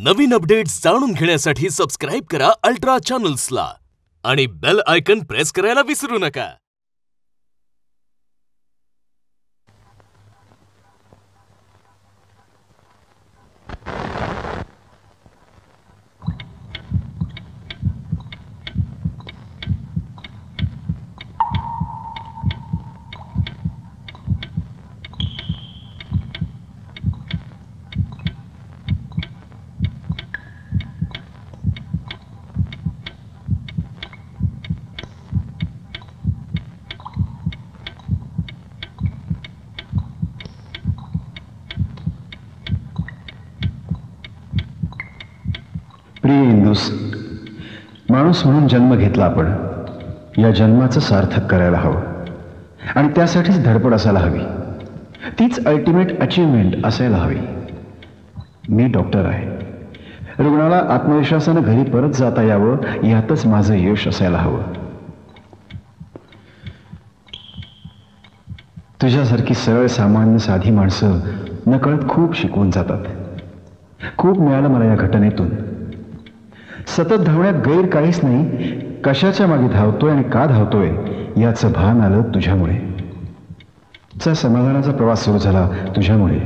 नवीन updates जाणून घेण्यासाठी subscribe करा अल्ट्रा चॅनल्सला आणि बेल आयकन प्रेस करायला विसरू नका। प्रिय इंदूस, माणूस म्हणून जन्म घेतला आपण, या जन्माचं सार्थक करायला हवं आणि त्यासाठीच धडपड असायला हवी। तीच अल्टिमेट अचीवमेंट असायला हवी। मी डॉक्टर आहे, रुग्णाला आत्मविश्वासानं घरी परत जाता यावं यातच माझं यश असायला हवं। तुझ्यासारखी सरळ सामान्य साधी माणसं नकळत खूप शिकवून जातात। खूप मिळालं मला या घटनेतून। सतत धावण्यात गैर काहीच नाही, कशाच्या मागे धावतोय आणि का धावतोय याचं भान आलं तुझ्यामुळे। चा समाधानाचा प्रवास सुरू झाला तुझ्यामुळे।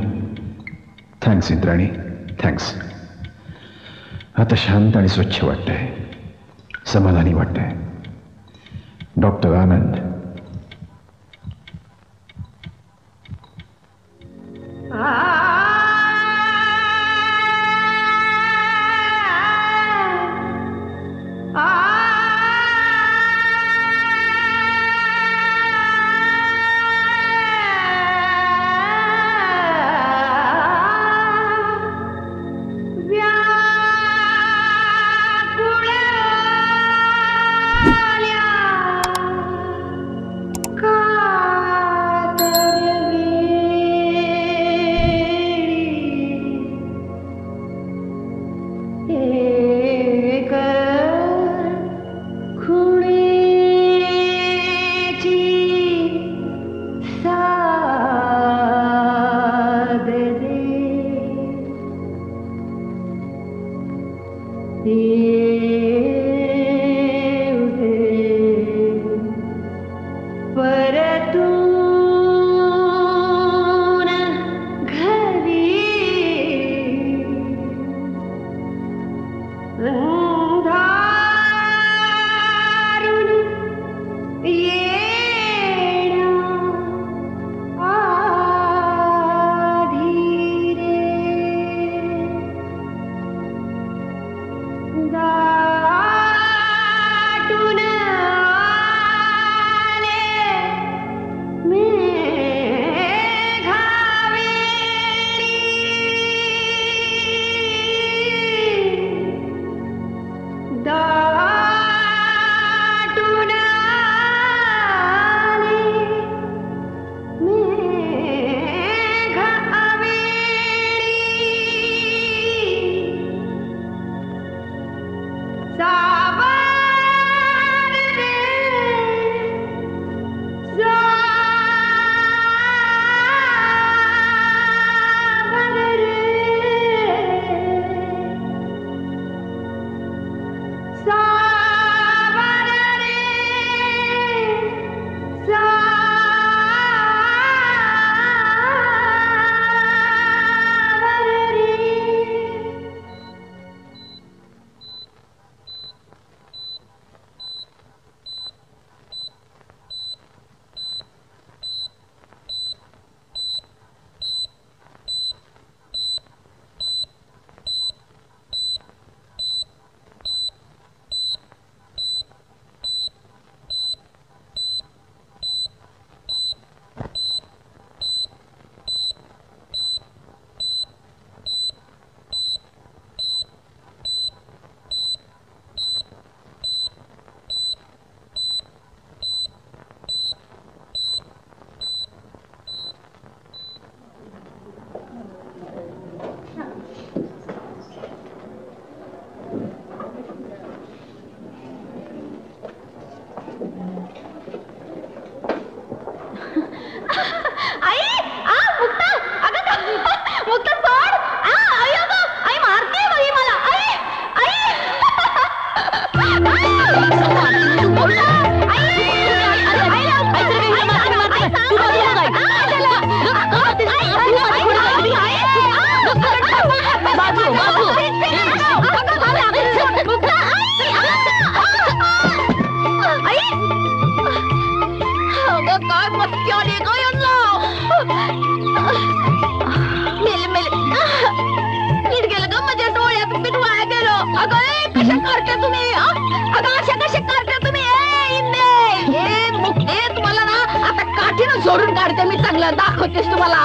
Thanks Indrani, thanks. आता शांत आणि स्वच्छ वाटतंय, समाधानी वाटतंय। डॉक्टर आनंद। मी चांगलं दाखवतेस तुम्हाला.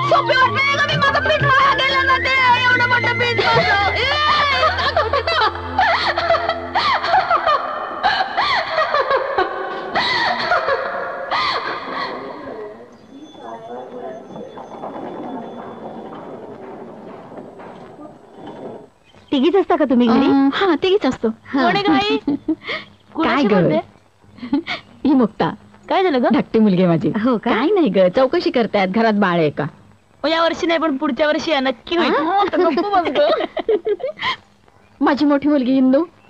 सोपी वाटली का मी माझं पीठ वाया गेलं ना ते एवढं मोठं पीठ होतं. दाखवते ना. तिघीच असता का तुम्ही घरी? हा तिघीच असतो. काय ग ही मुक्ता. काय झालं ग? धाकटी मुलगी माझी. हो का? काय नाही ग, चौकशी करतायत घरात बाळ आहे का. या वर्षी नाही पण पुढच्या वर्षी आहे नक्की होईल. माझी मोठी मुलगी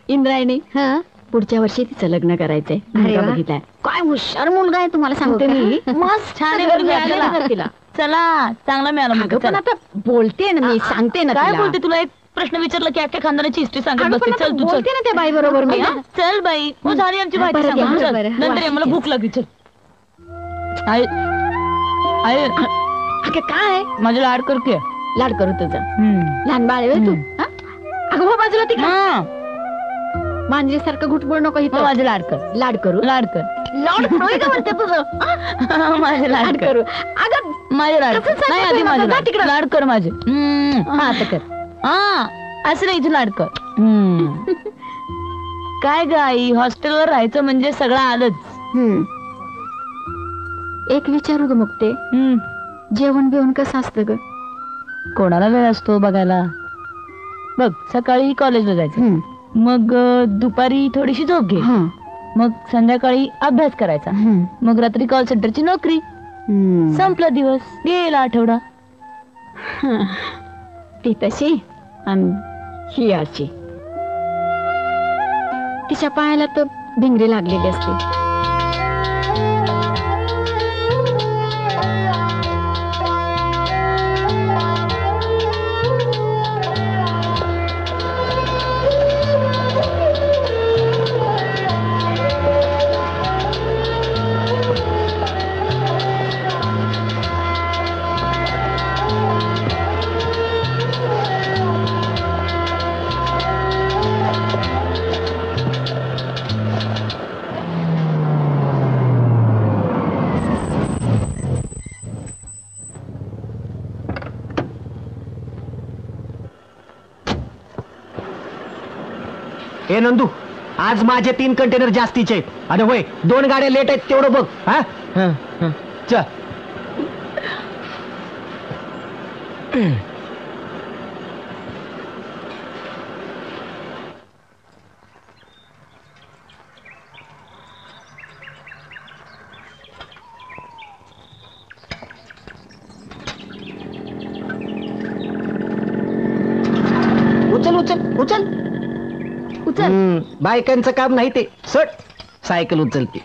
इंद्रायणी. पुढच्या वर्षी तिचं लग्न करायचंय. अरे वा. बघितलाय. काय हुशार मुलगा आहे तुम्हाला सांगते हो का? मी. मस्त छान आहे घरी बरं आले झालं. ना तिला. चला चांगला मिळाला अगं मुलगा, पण चला. आता बोलते ना मी, सांगते ना काय तिला. बोलते? तुला एक प्रश्न विचारला की अख्ख्या खानदानाची हिस्ट्री सांगत अगं, बसते. पण आता चल तू चल. बोलते ना त्या बाई बरोबर मी. हा? चल बाई, हो झाली आमची हा, माहिती बरं, सांगून. बरं, चल. बरं. नंतर ये, मला भूक लागली. चल. आई आई अगं काय माझं लाड कर की. लाड करू तुझं. लहान बाळ आहे तू. हा? अगं हो बाजूला तिकडे मांजरी सारखं घुटबळ नको इथं. माझं लाड कर. लाड करू. लाड कर. लाड करू का म्हणते तुझं. माझे लाड लाड कर. करू. अगं माझे लाड कर. कसं नाही सांगते आधी तुला? माझे जा लाड तिकडं. लाड कर माझे. हा आता कर. हा असं नाही, इथे लाड कर. काय ग आई, हॉस्टेलवर राहायचं म्हणजे सगळं आलंच. एक विचारू ग मुक्ते, जेवण बिवण कसं असतं ग. कोणाला वेळ असतो बघायला. बघ सकाळी कॉलेजला जायचं, मग दुपारी थोडीशी झोप घे, मग संध्याकाळी अभ्यास करायचा, मग रात्री कॉल सेंटरची नोकरी. संपला दिवस, गेला आठवडा. ती तशी आणि ही अशी. तिच्या पायाला तर भिंगरी लागलेली असते. ए नंदू, आज माझे 3 कंटेनर जास्तीचे आहेत. आणि होय 2 गाड्या लेट आहेत तेवढं बघ. हा चल. उचल उचल उचल. बायकांचं काम नाही ते. सट सायकल उचलते.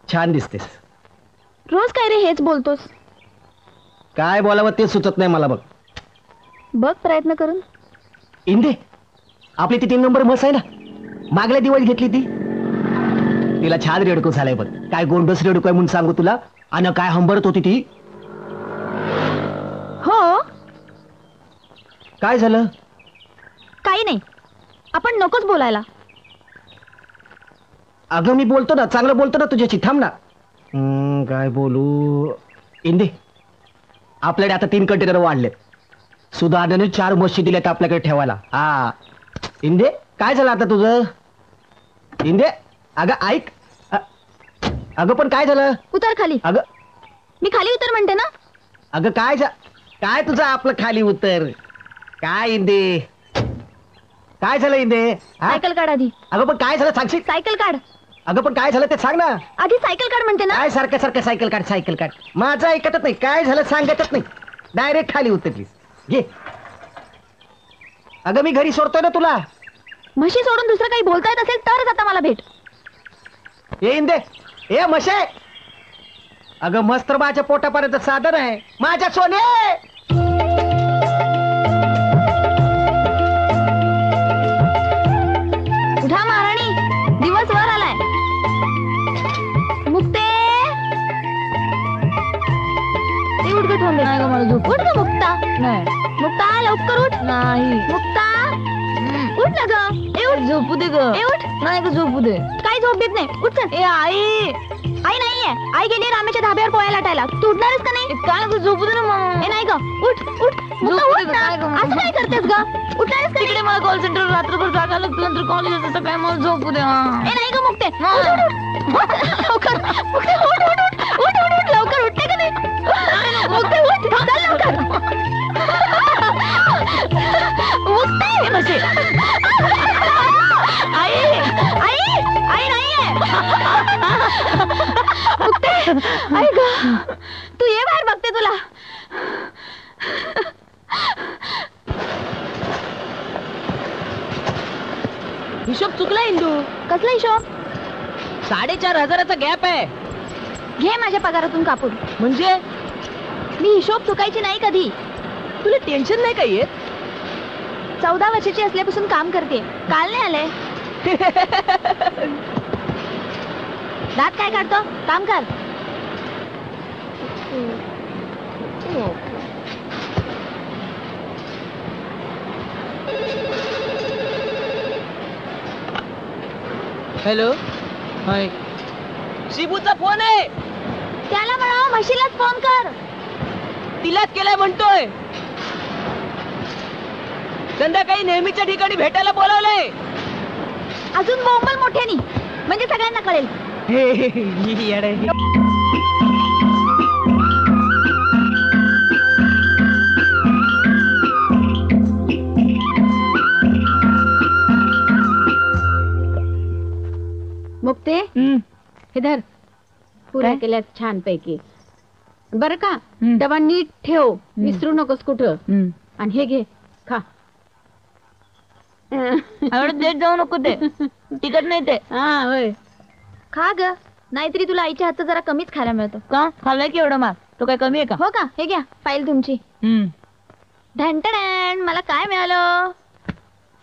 छान दिसतेस. रोज काय रे हेच बोलतोस. काय बोलावं ते सुचत नाही मला. बघ बघ प्रयत्न करून. इंदे, आपली ती 3 नंबर म्हस आहे ना, मागल्या दिवाळी घेतली ती. तिला छान रेडको झालाय बघ. काय गोंडस रेडको आहे म्हणून सांगू तुला. आणि काय हंबरत होती ती. हो. काय झालं? काही नाही, आपण नकोच बोलायला. अगं मी बोलतो ना, चांगलं बोलतो ना तुझ्याशी. थांब ना. काय बोलू. इंदे, आपल्याकडे आता 3 कंटेनर वाढलेत. सुधारण्याने 4 म्हशी दिल्यात आपल्याकडे ठेवायला. हा इंदे, काय झालं आता तुझं. इंदे अगं ऐक. अगं पण काय झालं. उतर खाली. अगं मी खाली उतर म्हणते ना. अगं काय तुझं आपलं खाली उतर. काय इंदे, काय झालं इंदे. सायकल काढ आधी. अगं पण काय झालं सांगशील. सायकल काढ. अगं पण काय झालं ते सांग ना. आधी सायकल काढ म्हणते ना. काय सारखं सारखं सायकल काढ सायकल काढ. माझं ऐकतच नाही. काय झालं सांगतच नाही. डायरेक्ट खाली उतरलीस. घे. अगं मी घरी सोडतोय ना तुला. म्हशी सोडून दुसरं काही बोलता येत असेल तरच आता मला भेट. ये इंदे, ए म्हशे. अगं मस्त माझ्या पोटापर्यंत साधन आहे माझ्या सोने. उठा महाराणी, दिवस वर आलाय. मुक्ते उठून दे. नाही ग मला झोप. उठ ग मुक्ता. नाही मुक्ता लवकर उठ. नाही मुक्ता उठ ना ग. ए उठ. झोपू दे ग. ए उठ. नाही ग झोपू दे. काही झोप देत नाही. उठ चल. ए आई आई नाहीये. आई गेली रामेच्या धाब्यावर पोळ्या लाटायला. तू उठणारच का नाही? काय ग झोपू दे ना मग. ए नाही ग. उठ उठ. मुक्ता झोपू उठ दे ग, ना. काय ग? असं काय करतेस ग? उठणारच का तिकडे नाही? मला कॉल सेंटर रात्रभर जागा लागतो नंतर कॉलेज असं काय मला झोपू दे. ए नाही ग मुक्ते. उठ उठ उठ. लवकर. मुक्ते उठ उठ उठ. उठ उठ उठ. लवकर उठते का नाही? मुक्ते उठ. चल लवकर. मुक्ते मसे आई आई आई नाहीये. मुक्ते आई ग तू ये बाहेर बघते तुला. हिशोब चुकला इंदू. कसला हिशोब? 4,500चा गॅप आहे. घे माझ्या पगारातून कापून. म्हणजे मी हिशोब चुकायची नाही कधी. तुला टेन्शन नाही काय येत? 14 वर्षाची असल्यापासून काम करते. काल नाही आले. दात काय काढतो? काम कर. हॅलो हाय शिबूचा फोन आहे. त्याला म्हणा म्हशीलाच फोन कर. तिलाच केलाय म्हणतोय. संध्याकाळी नेहमीच्या ठिकाणी भेटायला बोलावलंय. अजून बोंबल मोठ्यानी म्हणजे सगळ्यांना कळेल. मुक्ते इधर पुऱ्या केल्यात छान पैकी. बर का डबा नीट ठेव. विसरू नकोस कुठं. आणि हे घे खा. देत जाऊ नको ते. तिकट नाही ते. हा होय. खा ग. नाहीतरी तुला आईच्या हातचं जरा कमीच खायला मिळतो. का खाल्लाय की एवढं मार? तो काय कमी आहे का? हो का? हे घ्या फाईल तुमची. ढंटण मला काय मिळालं?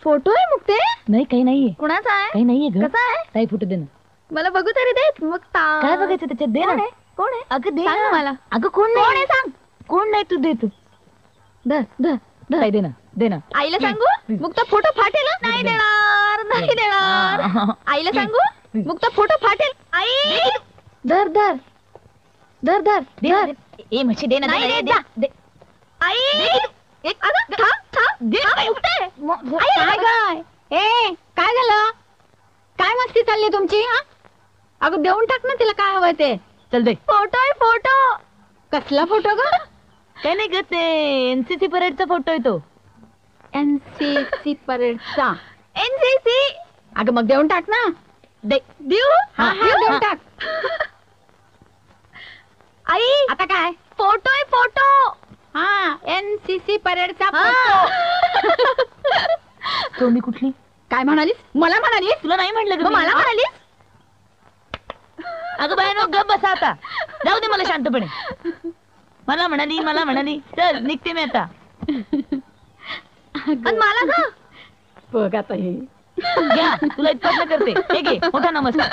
फोटो आहे मुक्ते. नाही काही नाहीये. कुणाचा आहे? काही नाहीये ग. कसा आहे? काही फोटो दे ना. मला बघू तरी देत. मग काय बघायचं त्याच्यात? दे ना. कोण आहे? अगं दे सांग ना. मला. अगं कोण कोण आहे नाही. सांग. कोण नाही तू दे तू. धर धर काय दे ना दे ना. आईला सांगू मुक्ता फोटो फाटेल. नाही देणार नाही देणार. आईला सांगू मुक्ता फोटो फाटेल. आई धर धर धर धर धर. ए म्हशी दे ना. नाही दे, देत दे, जा. दे. आई अगं थांब थांब. दे. थांब, मुक्ते. काय आई काय ए काय झालं? काय मस्ती चालली तुमची? हा अगं देऊन टाक ना तिला काय हवंय ते. चल दे. फोटो आहे फोटो. कसला फोटो ग? काय नाही ग ते एनसीसी परेडचा फोटो आहे तो. NCC परेडचा. NCC. अगं मग देऊन टाक ना. देऊ हा हा देऊन टाक. आई आता काय? फोटो आहे फोटो. हा NCC परेडचा हा. फोटो. तो मी कुठली? काय म्हणालीस? मला म्हणालीस? तुला नाही म्हटलं मग ग. मला म्हणालीस? अगं बाय नो गप बसा आता. जाऊ दे मला शांतपणे. मला म्हणाली चल निघते मी आता. आणि मला ग बघ आता हे घ्या तुला इतकं करते. हे घे मोठा नमस्कार.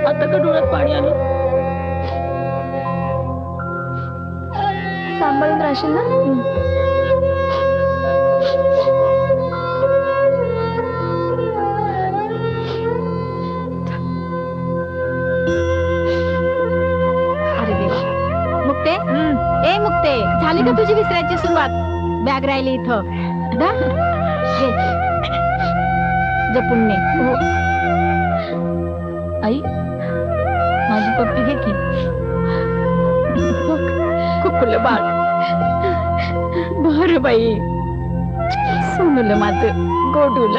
आता का डोळ्यात पाणी आलं? सांभाळून राहशील ना. अरे देवा. मुक्ते ए मुक्ते झाली का तुझी विसरायची सुरुवात? बॅग राहिली इथं. दा घे. जपून ने. हो. आई माझी पप्पी घे की. कुकुल बाळ. बर बाई. सोनुल माझं गोडूल.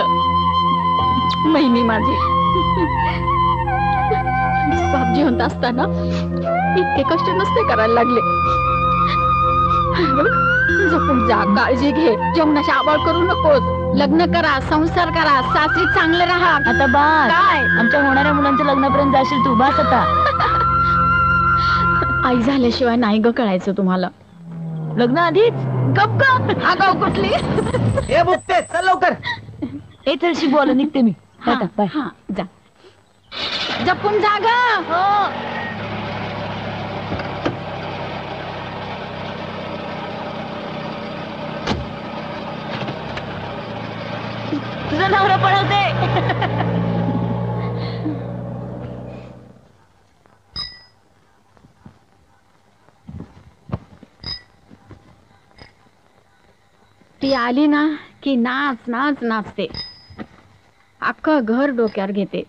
महिनी माझी. बाप जिवंत असताना इतके कष्ट नसते करायला लागले. जपून जा. काळजी घे. जेवणाची आबाळ करू नकोस. लग्न करा. संसार करा. सासरी चांगले राहा. आता बास. काय? आमच्या होणाऱ्या मुलांच्या लग्नापर्यंत जाशील तू. बास आता. आई झाल्याशिवाय नाही ग कळायचं तुम्हाला. लग्न आधीच? गप गप आगाव कुठली. हे बुकते चल लवकर. ए चल शिकू आलं निघते मी. हा, टाटा, बाय. हा, जा जपून जा ग. तुझा नवरा पळवते. ती आली ना की नाच नाच नाचते. अख्खं घर डोक्यावर घेते.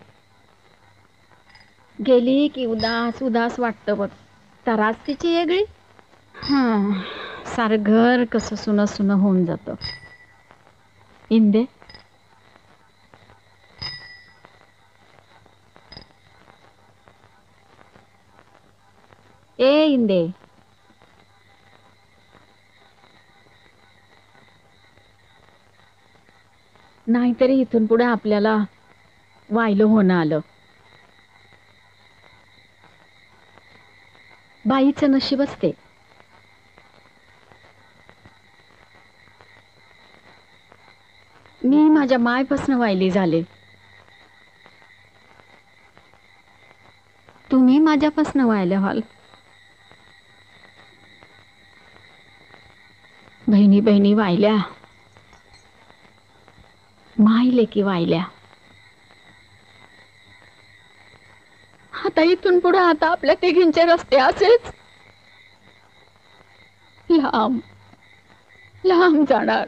गेली की उदास उदास वाटतं बघ. तरास तिची वेगळी. सारं घर कसं सुन सुन होऊन जातं. इंदे ए इंदे नाहीतरी इथून पुढे आपल्याला वाहिलं होणं आलं. बाईचं नशीबच ते. मी माझ्या मायपासून वाहिली झाले. तुम्ही माझ्यापासून वाहिल्या व्हाल. बहिणी बहिणी वाहिल्या, माहिले की वाहिल्या. आता इथून पुढे आता आपल्या तिघींचे रस्ते असेच लांब लांब जाणार.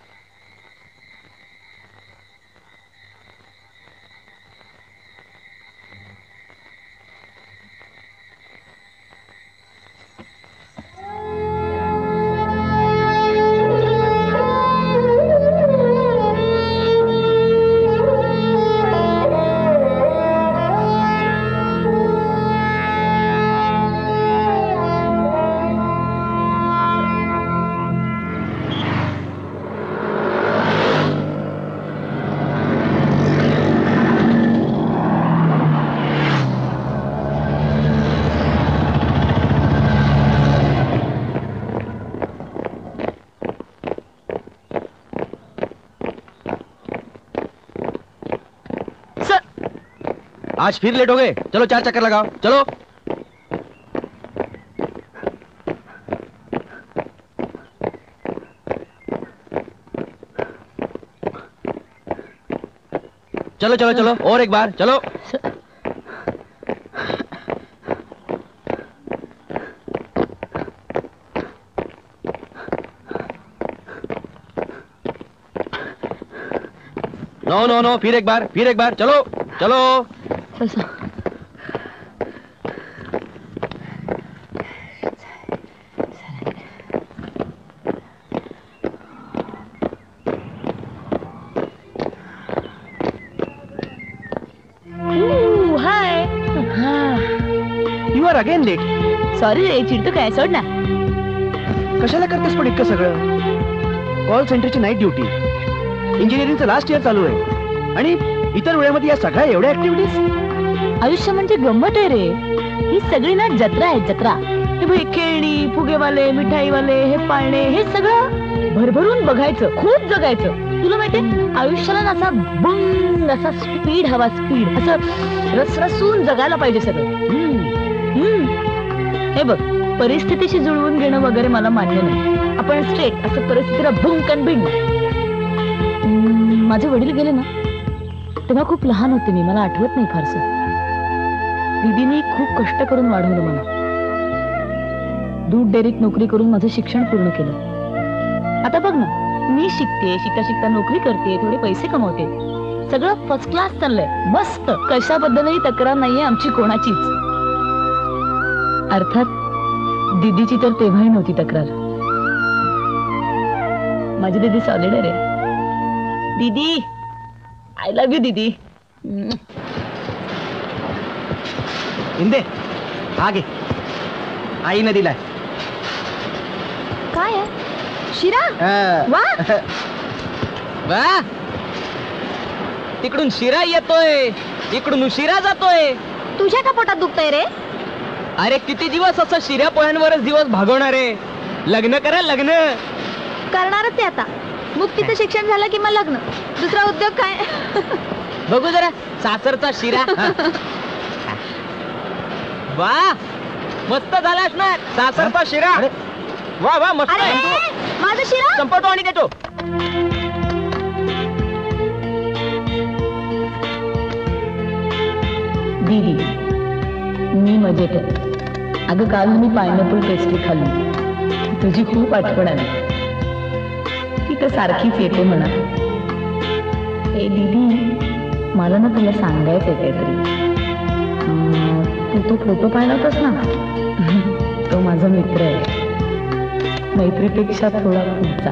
आज फिर लेट हो गए. चलो 4 चक्कर लगाओ. चलो. चलो चलो चलो और एक बार. चलो. नो नो नो फिर एक बार. फिर एक बार. चलो चलो. Hi. You are again late. Sorry रे, चिडतो काय? सोड ना. कशाला करतेस पण इतकं सगळं? कॉल सेंटरची नाईट ड्युटी, इंजिनिअरिंगचं लास्ट इयर चालू आहे आणि इतर वेळेमध्ये या सगळ्या एवढ्या ऍक्टिव्हिटीज. आयुष्य म्हणजे गंमत आहे रे. ही सगळी ना जत्रा आहे, जत्रा. हे भाई खेळणी, फुगेवाले, मिठाईवाले, हे पाळणे, हे सगळं भरभरून बघायचं, खूप जगायचं. तुला माहितीये आयुष्याला ना असा बंग असा स्पीड हवा, स्पीड असं रसरसून जगायला पाहिजे सगळं. हे बघ, परिस्थितीशी जुळवून घेणं वगैरे मला मान्य नाही. आपण स्ट्रेट असं परिस्थितीला भुंकन भिडणं. माझे वडील गेले ना तेव्हा खूप लहान होते मी, मला आठवत नाही फारसं. दीदीने खूप कष्ट करून वाढवलं मला. दूध डेअरीत नोकरी करून माझं शिक्षण पूर्ण केलं. आता बघ ना, मी शिकते, शिकता शिकता नोकरी करते, थोडे पैसे कमवते. सगळं फर्स्ट क्लास चाललंय, मस्त. कशाबद्दलही तक्रार नाहीये आमची कोणाचीच. अर्थात दीदीची तर तेव्हाही नव्हती तक्रार. माझी दीदी सॉलिड आहे रे. दीदी, आय लव्ह यू दीदी. इंदे आगे आईने दिलाय. काय आहे? शिरा? वा. वा, तिकडून शिरा येतोय, इकडून उशिरा जातोय. तुझ्या का पोटात दुखतंय रे? अरे किती दिवस असं शिऱ्या पोह्यांवरच दिवस भागवणार आहे. लग्न करा लग्न. करणारच आहे आता. मुक्तीचं शिक्षण झालं की मग लग्न. दुसरा उद्योग काय? बघू जरा सासरचा शिरा. वा मस्त झाला असणार सासरचा शिरा. वा वा मस्त. अरे माझा शिरा संपवतो आणि देतो. दीदी मी मजेत आहे. अगं काल मी पायनॅपल पेस्ट्री खाल्ली. तुझी खूप आठवण आली. ती तर सारखीच येते म्हणा. ए दीदी मला ना तुला सांगायचंय काहीतरी. तू तो फोटो पाहिला होतास ना. तो माझा मित्र आहे. मैत्रीपेक्षा थोडा पुढचा.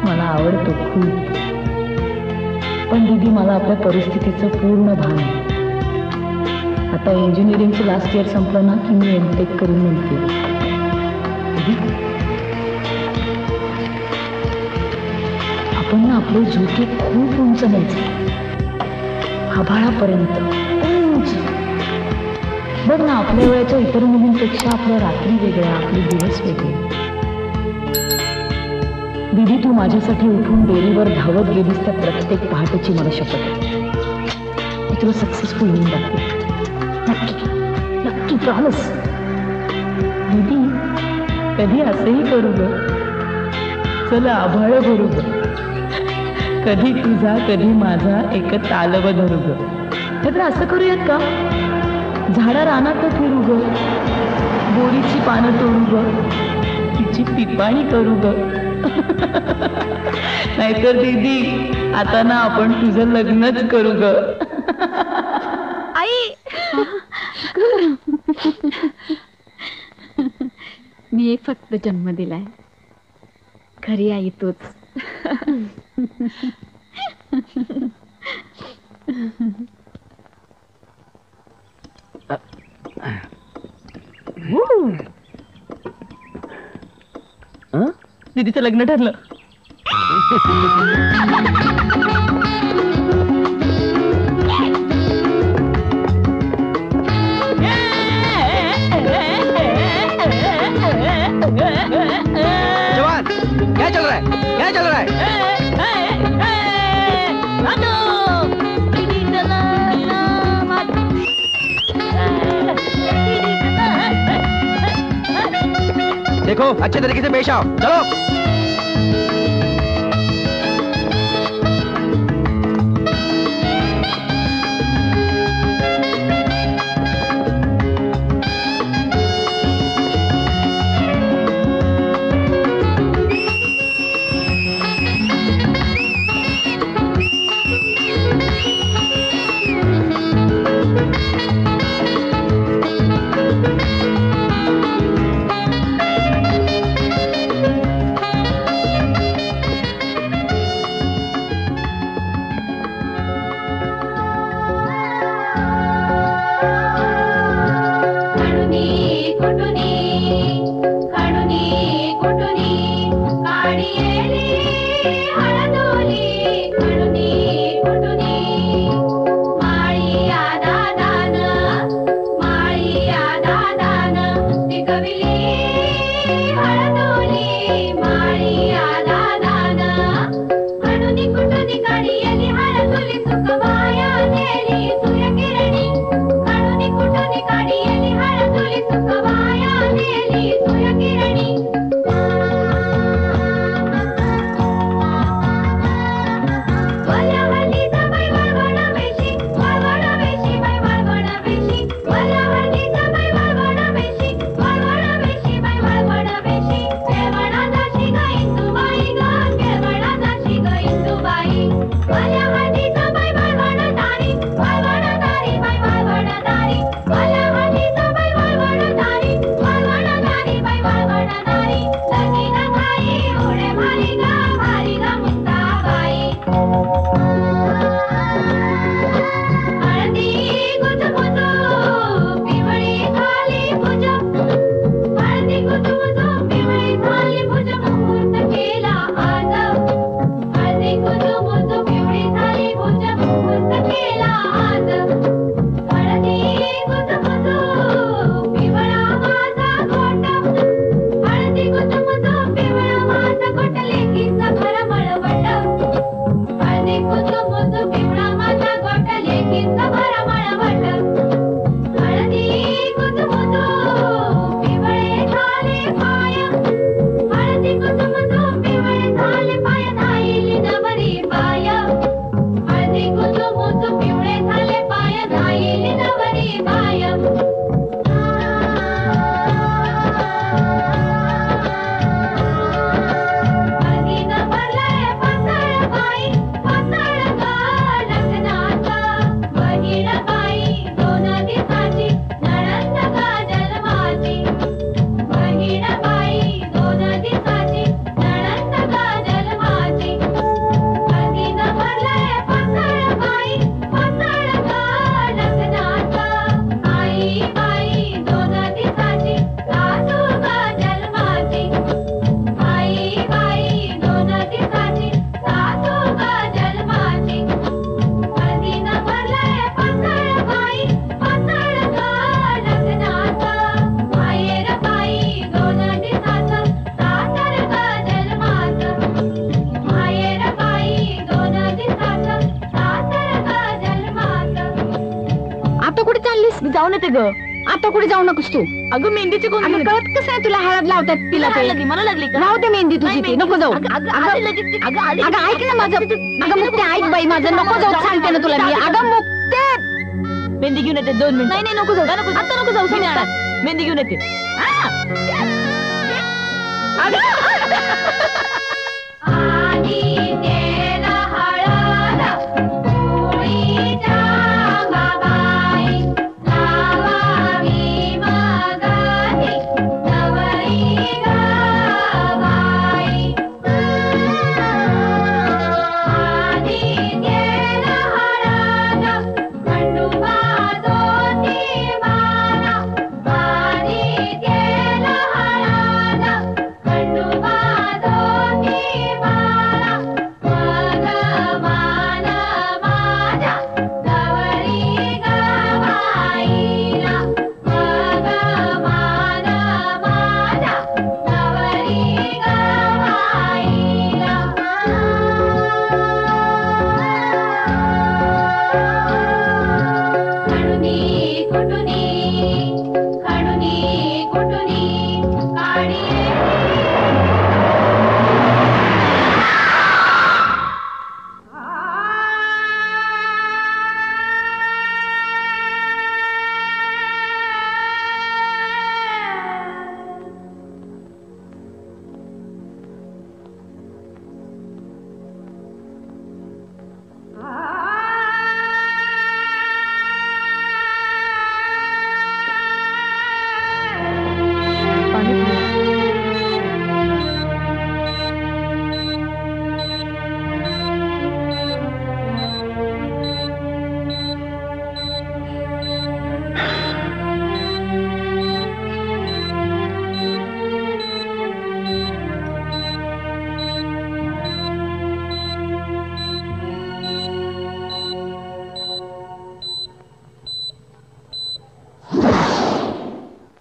मला आवडतो खूप. पण दीदी मला आपल्या परिस्थितीचं पूर्ण भान आहे. आता इंजिनिअरिंगचं लास्ट इयर संपलं ना की मी एमटेक करून म्हणते. आपण ना आपले झोके खूप उंच न्यायचे. आभाळापर्यंत उंच. बघ ना आपल्या वेळेच्या इतर मुलींपेक्षा आपल्या रात्री वेगळ्या, आपले दिवस वेगळे. दीदी तू माझ्यासाठी उठून डेअरीवर धावत गेलीस त्या प्रत्येक पहाटेची मला शपथ आहे. मी तुला सक्सेसफुल होऊन दाखवे. नक्की नक्की प्रॉमिस. दीदी कधी असंही करू ग. चला आभाळ भरू ग. कधी तुझा कधी माझा एक तालव धरू ग. तर असं करूयात का. झाडा रानात फिरू ग. बोरीची पानं तोडू ग. तिची पिपाणी करू ग. नाहीतर दीदी आता ना आपण तुझं लग्नच करू ग. आई मी एक फक्त जन्म दिलाय. खरी आई तूच. दीदीचं लग्न ठरलं. जवान क्या चल रहा है. क्या चल रहा है. देखो अच्छे तरीके से पेश आओ. चलो. येते ग. आता कुठे जाऊ नकोस तू. अगं मेहंदीची कोण अगं कळत कसं आहे तुला हळद लावतात तिला ते? लागली मला लागली का? राहू दे मेहंदी तुझी ती, नको जाऊ. अगं आली लगेच ती. अगं ऐक ना माझं. अगं मुक्ते ऐक बाई माझं, नको जाऊ सांगते ना तुला मी. अगं मुक्ते मेहंदी घेऊन येते 2 मिनिट. नाही नको जाऊ. आता नको जाऊ समजतात. मेहंदी घेऊन येते.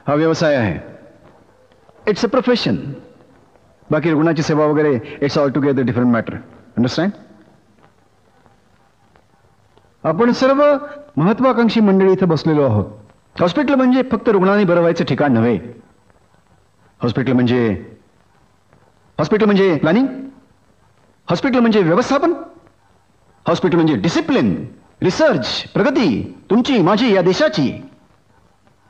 हा व्यवसाय आहे. It's a profession. बाकी रुग्णाची सेवा वगैरे it's all together different matter. Understand? आपण सर्व महत्वाकांक्षी मंडळी इथं बसलेलो आहोत. हॉस्पिटल म्हणजे फक्त रुग्णांनी बरं व्हायचं ठिकाण नव्हे. हॉस्पिटल म्हणजे प्लॅनिंग. हॉस्पिटल म्हणजे व्यवस्थापन. हॉस्पिटल म्हणजे डिसिप्लिन, रिसर्च, प्रगती, तुमची माझी या देशाची.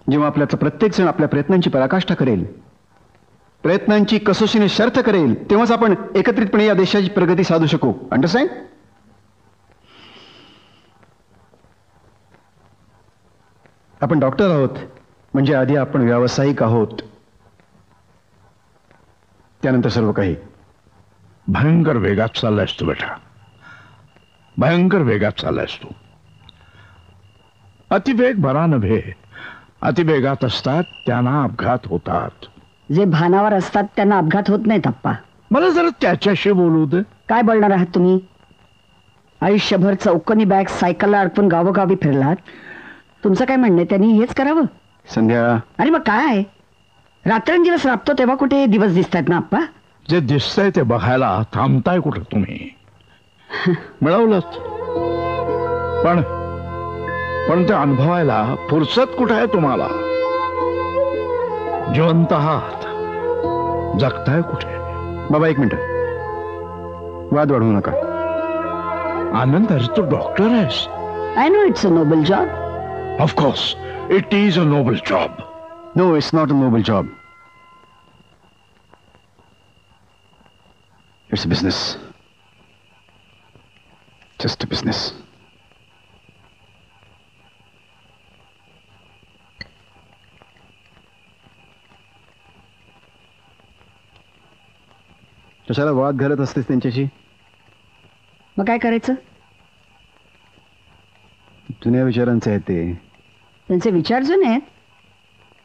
जेव्हा आपल्याचा प्रत्येक जण आपल्या प्रयत्नांची पराकाष्ठा करेल, प्रयत्नांची कसोशीने शर्थ करेल, तेव्हाच आपण एकत्रितपणे या देशाची प्रगती साधू शकू. अंडरस्टँड? आपण डॉक्टर आहोत म्हणजे आधी आपण व्यावसायिक आहोत, त्यानंतर सर्व काही. भयंकर वेगात चाललायस तू बेटा, भयंकर वेगात चाललायस तू. अतिवेग बरा नव्हे. अतिवेगात असतात त्यांना अपघात होतात. जे भानावर असतात त्यांना अपघात होत नाहीत अप्पा. मला जरा त्याच्याशी बोलू दे. काय बोलणार आहात तुम्ही? आयुष्यभर चौकोनी बॅग सायकलला अडकून गावोगावी फिरलात. तुमचं काय म्हणणं? त्यांनी हेच करावं? संध्या, अरे मग काय, रात्रंदिवस राबतो तेव्हा कुठे दिवस दिसतात ना अप्पा? जे दिसतंय ते बघायला थांबताय कुठं तुम्ही? मिळवलंच, पण ते अनुभवायला फुरसत कुठं आहे तुम्हाला? जिवंत आहात, जगताय कुठे? बाबा एक मिनिट, वाद वाढवू नका. आनंद, अरे तू डॉक्टर आहेस. I know it's a noble job. Of course it is a noble job. No, it's not a noble job. It's a business. Just a business. कशाला वाद घालत असतेस त्यांच्याशी? मग काय करायचं? जुन्या विचारांचे आहेत ते. त्यांचे विचार जुने आहेत,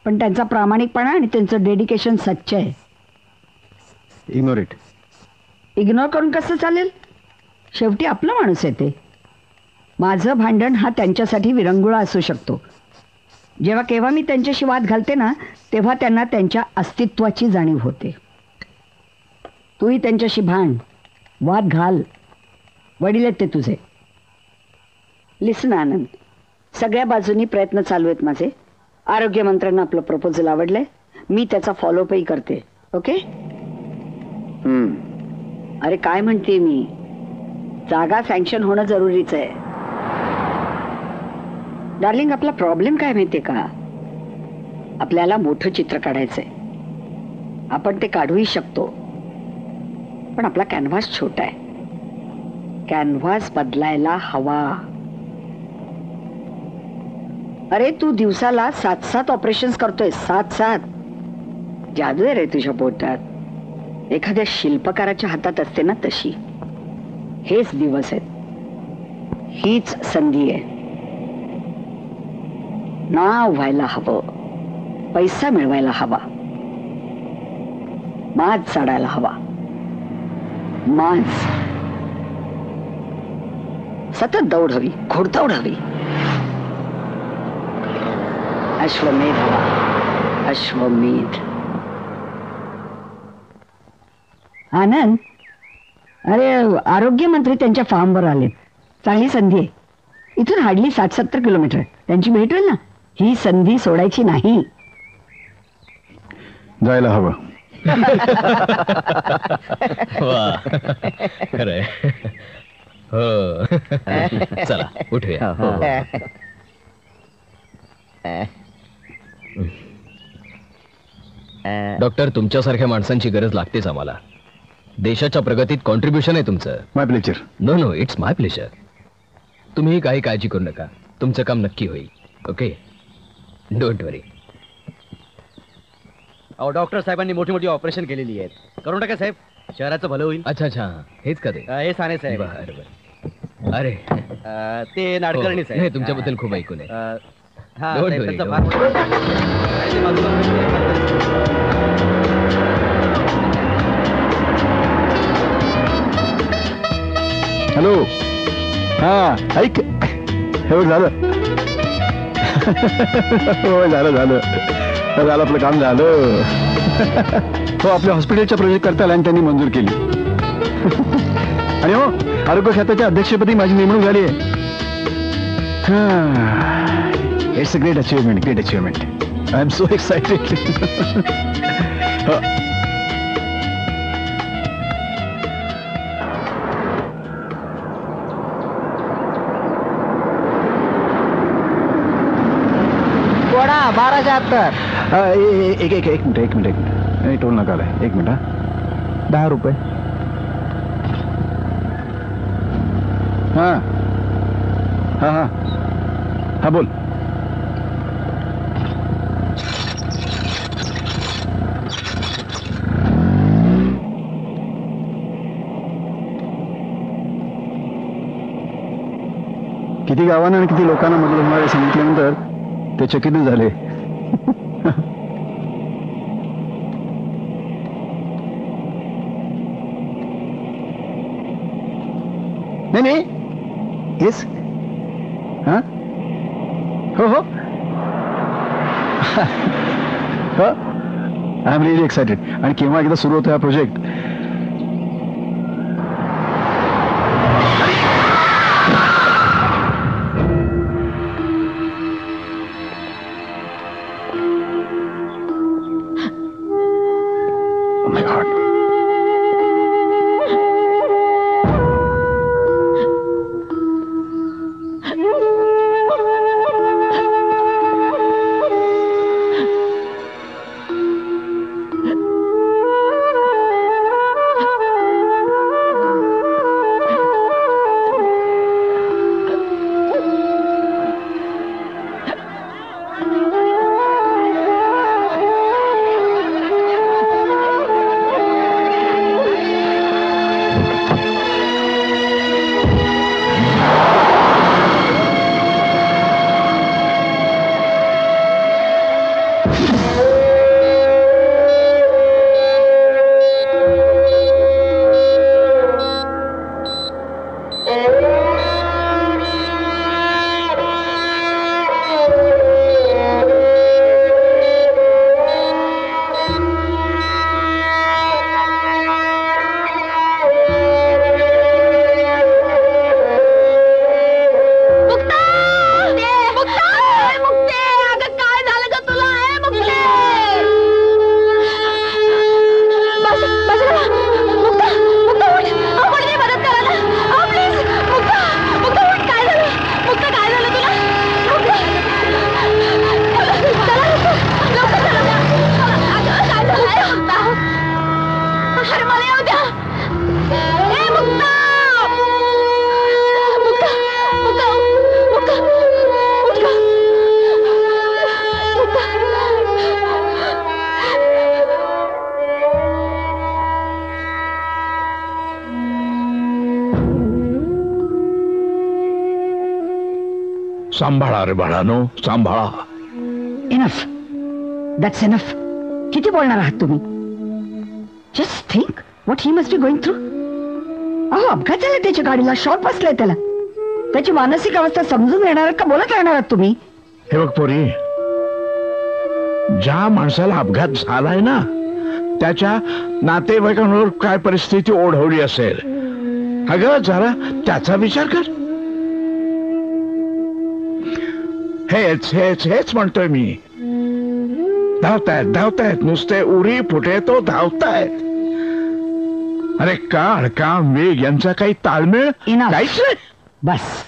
पण त्यांचा प्रामाणिकपणा आणि त्यांचं डेडिकेशन सच्च आहे. Ignore it. इग्नोर करून कसं चालेल? शेवटी आपला माणूस आहे ते. माझं भांडण हा त्यांच्यासाठी विरंगुळा असू शकतो. जेव्हा केव्हा मी त्यांच्याशी वाद घालते ना, तेव्हा त्यांना त्यांच्या अस्तित्वाची जाणीव होते. तूही त्यांच्याशी भांड, वाद घाल, वडील आहेत ते तुझे. लिसन आनंद, सगळ्या बाजूनी प्रयत्न चालू आहेत माझे. आरोग्यमंत्र्यांना आपलं प्रपोजल आवडलंय. मी त्याचा फॉलोअपही करते. ओके. अरे काय म्हणते मी, जागा सँक्शन होणं जरुरीच आहे. डार्लिंग, आपला प्रॉब्लेम काय माहितीये का, आपल्याला मोठं चित्र काढायचंय. आपण ते काढूही शकतो, पण आपला कॅनव्हास छोटा आहे. कॅनव्हास बदलायला हवा. अरे तू दिवसाला 7-7 ऑपरेशन्स करतोय. 7-7. जादू आहे रे तुझ्या पोटात. एखाद्या शिल्पकाराच्या हातात असते ना तशी. हेच दिवस आहेत, हीच संधी आहे. नाव व्हायला हवं, पैसा मिळवायला हवा, माज चढायला हवा. माज सतत दौड हवी, घोडदौड हवी. अश्वमेध हवा, अश्वमेध. आनंद, अरे आरोग्यमंत्री त्यांच्या फार्मवर आले. चांगली संधी आहे. इथून हार्डली 60-70 किलोमीटर. त्यांची भेट होईल ना. ही संधी सोडायची नाही. जायला हवं. खरंय. हो. चला उठूया. डॉक्टर, तुमच्यासारख्या माणसांची गरज लागतेच आम्हाला. देशाच्या प्रगतीत कॉन्ट्रीब्युशन आहे तुमचं. My pleasure. No, it's my pleasure. तुम्ही काही काळजी करू नका, तुमचं काम नक्की होईल. Okay, don't worry. अहो, डॉक्टर साहेबांनी मोठी मोठी ऑपरेशन केलेली आहेत. करून टाका साहेब, शहराचं भलं होईल. अच्छा, हेच का ते? हे साने साहेब. बरं. अरे ते नाडकर्णी साहेब. नाही, तुमच्याबद्दल खूप ऐकून आहे. Don't worry, hello. हा ऐक, हे बघ झालं. हो झालं आपलं काम झालं. हो, आपल्या हॉस्पिटलच्या प्रोजेक्ट करता आणि त्यांनी मंजूर केली. आणि हो, आरोग्य खात्याच्या अध्यक्षपदी माझी नेमणूक झाली आहे. It's a great achievement. I am so excited. कोणा 1270. एक मिनिट टोल नका आलाय. एक मिनिट. 10 रुपये. हा बोल. किती गावांना आणि किती लोकांना मदत होणार आहे सांगितल्यानंतर ते चकित झाले. नाही येस. हा हो आय एम रिअली एक्सायटेड. आणि केव्हा एकदा सुरू होतो हा प्रोजेक्ट. Oh my God. सांभाळा रे बाळानो, सांभाळा. Enough, that's enough. किती बोलणार आहात तुम्ही? Just think what he must be going through. अहो, अपघात झाला त्याच्या गाडीला, शॉक बसलाय त्याला. त्याची मानसिक अवस्था समजून घेणार का बोलत राहणार आहात तुम्ही? हे बघ पोरी, ज्या माणसाला अपघात झालाय ना त्याच्या नातेवाईकांवर काय परिस्थिती ओढवली असेल, अगं जरा त्याचा विचार कर. हेच हेच हेच म्हणतोय मी. धावतायत नुसते उरी फुटे तो धावतायत. अरे काळ, काम, वेग यांचा काही ताळमेळ काहीच नाही. बस.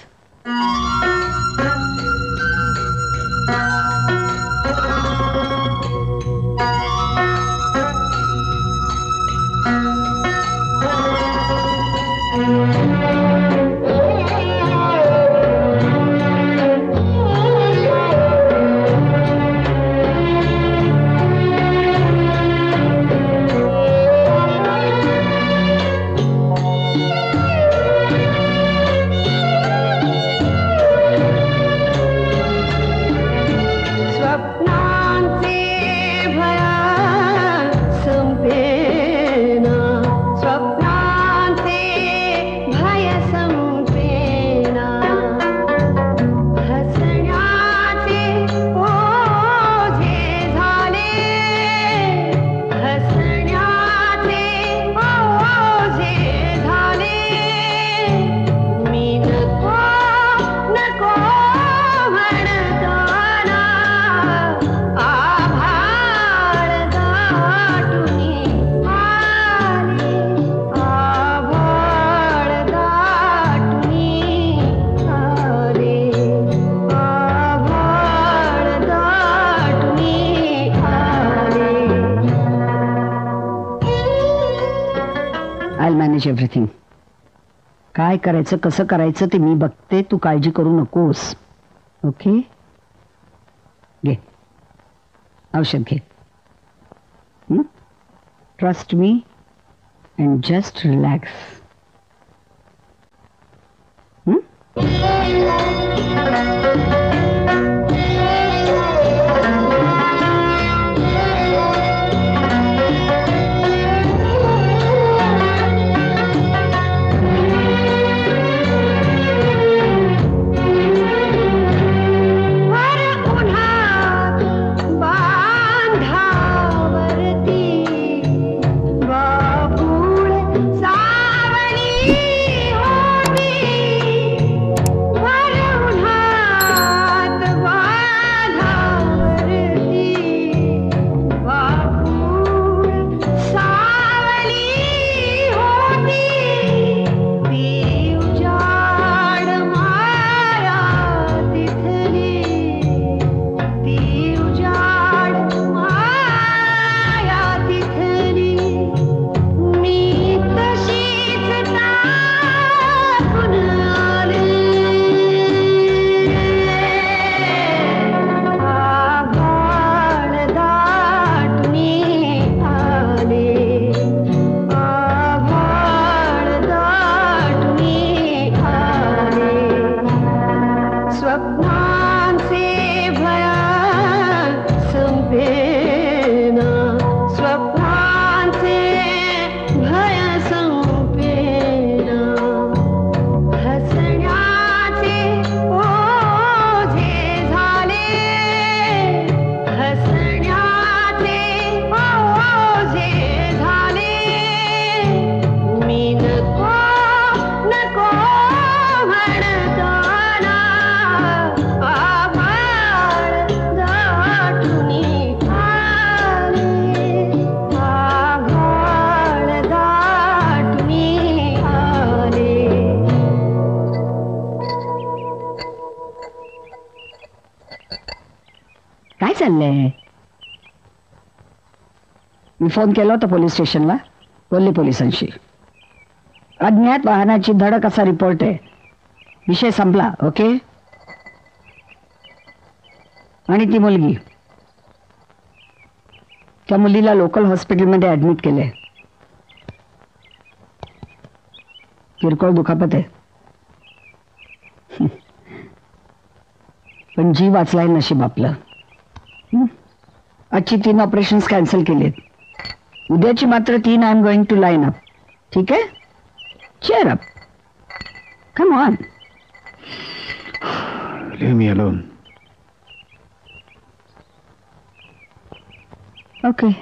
एव्हरीथिंग. काय करायचं, कसं करायचं ते मी बघते. तू काळजी करू नकोस. ओके, घे औषध घे. Trust me and just relax. काय चाललंय? मी फोन केला होता पोलीस स्टेशनला, कोल्हे पोलिसांशी. अज्ञात वाहनाची धडक असा रिपोर्ट आहे. विषय संपला. ओके. आणि ती मुलगी, त्या मुलीला लोकल हॉस्पिटलमध्ये ऍडमिट केले. किरकोळ दुखापत आहे. पण जीव वाचलाय नशीब आपलं. आजची 3 ऑपरेशन्स कॅन्सल केलेत. उद्याची मात्र 3 I am going to line up. ठीक आहे, cheer up, come on. Leave me alone. Okay.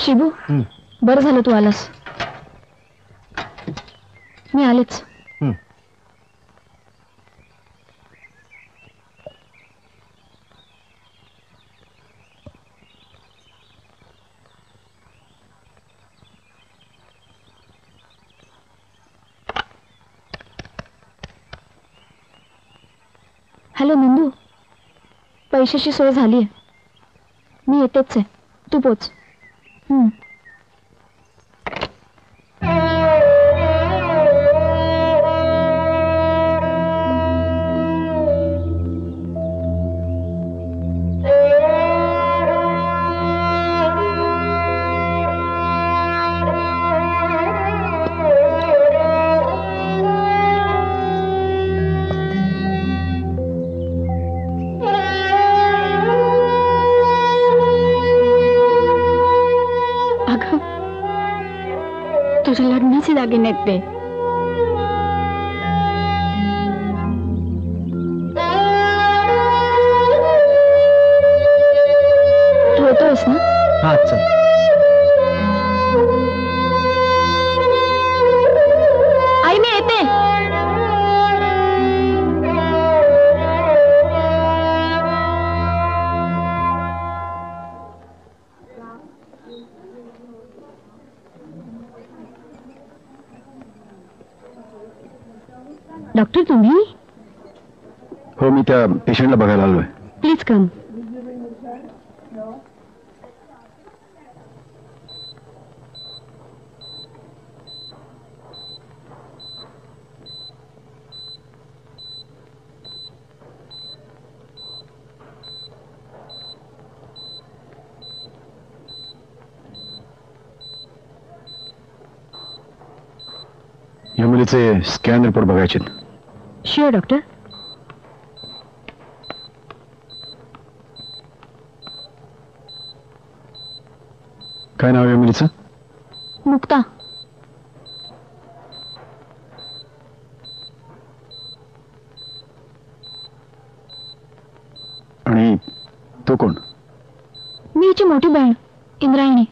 Shibu, बरं झालं तू आलास. मी आलेच. हॅलो नंदू, पैशाची सोय झाली आहे. मी येतेच आहे, तू पोच. तुझ्या लग्नाचे दागिने आहेत ते. ठेवतोयस ना? हा चल. आई मी येते. डॉक्टर तुम्ही? हो, मी त्या पेशंटला बघायला आलोय. Please come. या मुलीचे स्कॅन रिपोर्ट बघायचे. Sure doctor. काय नाव आहे मुलीचं? मुक्ता. आणि तो कोण? मी हिची मोठी बहीण इंद्रायणी.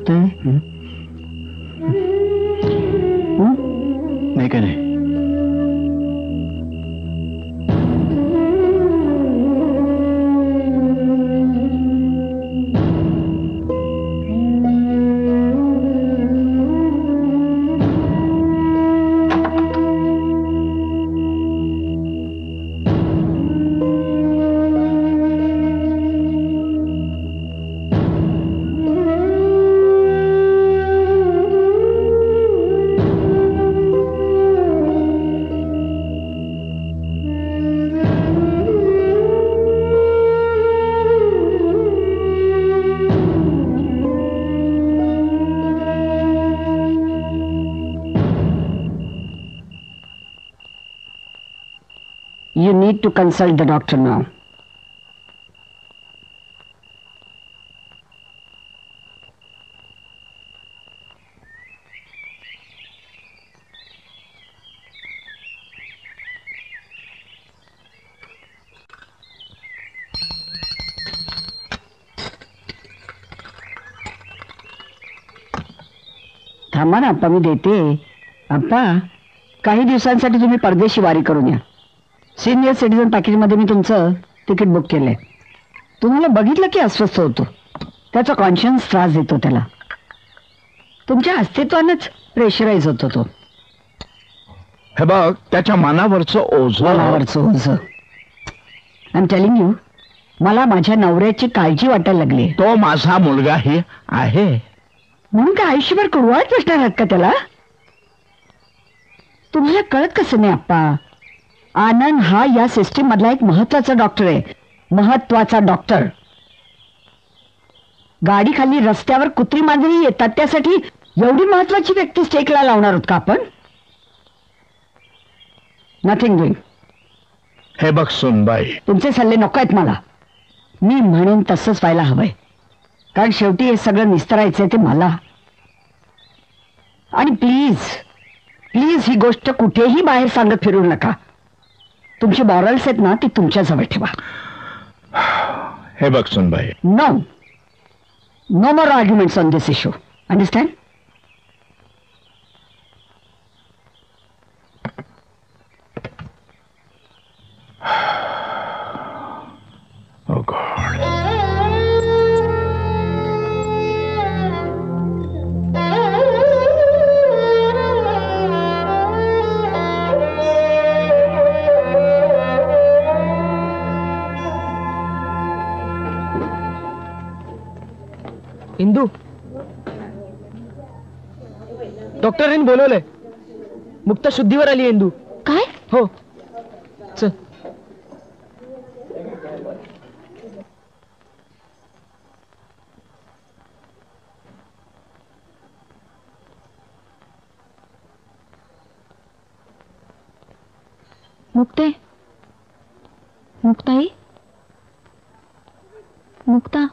होतंय? नाही काय नाही. You need to consult the doctor now. थांबा ना आप्पा, मी देते. आप्पा, काही दिवसांसाठी तुम्ही परदेशी वारी करून या. सिनियर सिटीजन पॅकेजमध्ये मी तुमचं तिकीट बुक केलंय. तुम्हाला बघितलं की अस्वस्थ होतो, त्याचा कॉन्शियन्स त्रास देतो त्याला. तुमच्या अस्तित्वानंच प्रेशराईज होतो तो. हे बघ, त्याच्या मनावरचं ओझं आय एम टेलिंग यू, मला माझ्या नवऱ्याची काळजी वाटायला लागली. तो माझा मुलगाही आहे. म्हणून काय आयुष्यभर कुरवाळत बसणार आहात का त्याला? तुम्हाला कळत कसं नाही आप्पा, आनंद हा या सिस्टीम मधला एक महत्वाचा डॉक्टर आहे. महत्वाचा डॉक्टर. गाडी खाली रस्त्यावर कुत्री मांजरी येतात, त्यासाठी एवढी महत्वाची व्यक्ती स्टेकला लावणार आहोत का आपण? Nothing doing. हे बघ सुनबाई, तुमचे सल्ले नको आहेत मला. मी म्हणेन तसंच व्हायला हवंय, कारण शेवटी हे सगळं निस्तरायचंय ते मला. आणि प्लीज प्लीज ही गोष्ट कुठेही बाहेर सांगत फिरू नका. तुमची मॉरल्स आहेत ना, ती तुमच्याजवळ ठेवा. हे बघ सुनबाई, no no more arguments on this issue. Understand? Oh God. Indu, डॉक्टरांनी बोलवलंय. मुक्ता शुद्धीवर आली. इंदू. काय? हो, चल. Muktai, Mukta.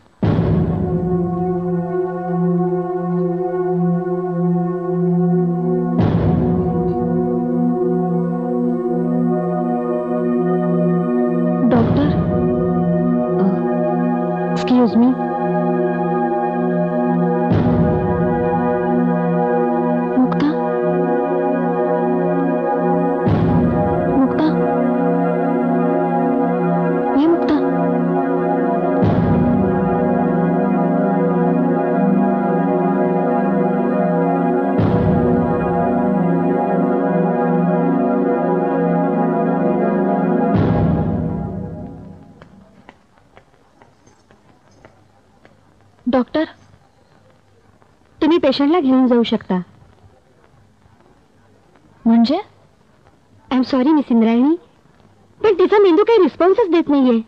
Doctor, excuse me. Mukta, Mukta, ये मुक्ता. डॉक्टर, तुम्ही पेशंटला घेऊन जाऊ शकता. म्हणजे? I am sorry miss Indrayani, पण तिचा मेंदू काही रिस्पॉन्सच देत नाहीये.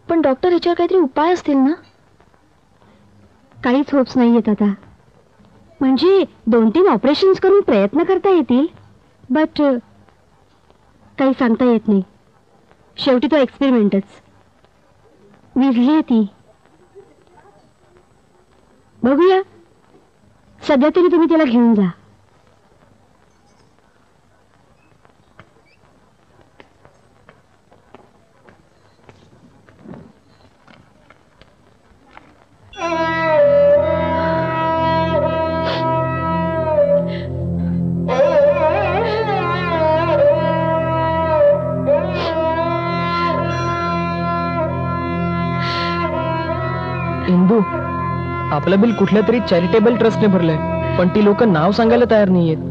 पण डॉक्टर, ह्याच्यावर काहीतरी उपाय असतील ना? काहीच होप्स नाहीयेत आता. म्हणजे 2-3 ऑपरेशन्स करून प्रयत्न करता येतील, बट काही सांगता येत नाही. शेवटी तो एक्सपेरिमेंटच. विझली ती. बघूया, सध्या तरी तुम्ही तिला घेऊन जा. इंदू, आपलं बिल कुठल्या तरी चॅरिटेबल ट्रस्टने भरलंय, पण ती लोक नाव सांगायला तयार नाहीयेत.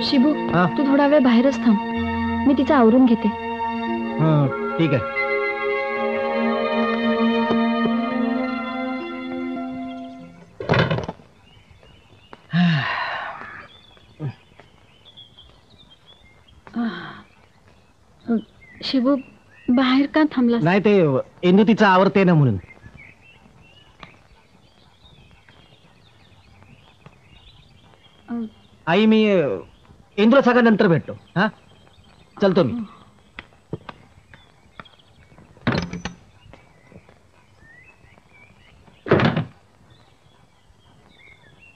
शिबू, तू थोडा वेळ बाहेरच थांब, मी तिचं आवरून घेते. ठीक आहे. शिबू, बाहेर का थांबला? नाही, ते इंदू तिचं आवरते ना म्हणून. आई, मी इंदूला सगळं नंतर भेटतो. हा, चलतो मी.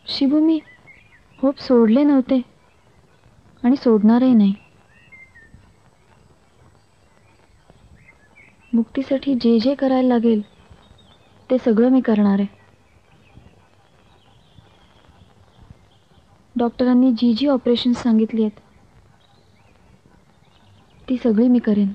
शिबू, मी होप सोडले नव्हते आणि सोडणारही नाही. मुक्तीसाठी जे जे करायला लागेल ते सगळं मी करणार आहे. डॉक्टरांनी जी जी ऑपरेशन सांगितली आहेत ती सगळी मी करेन.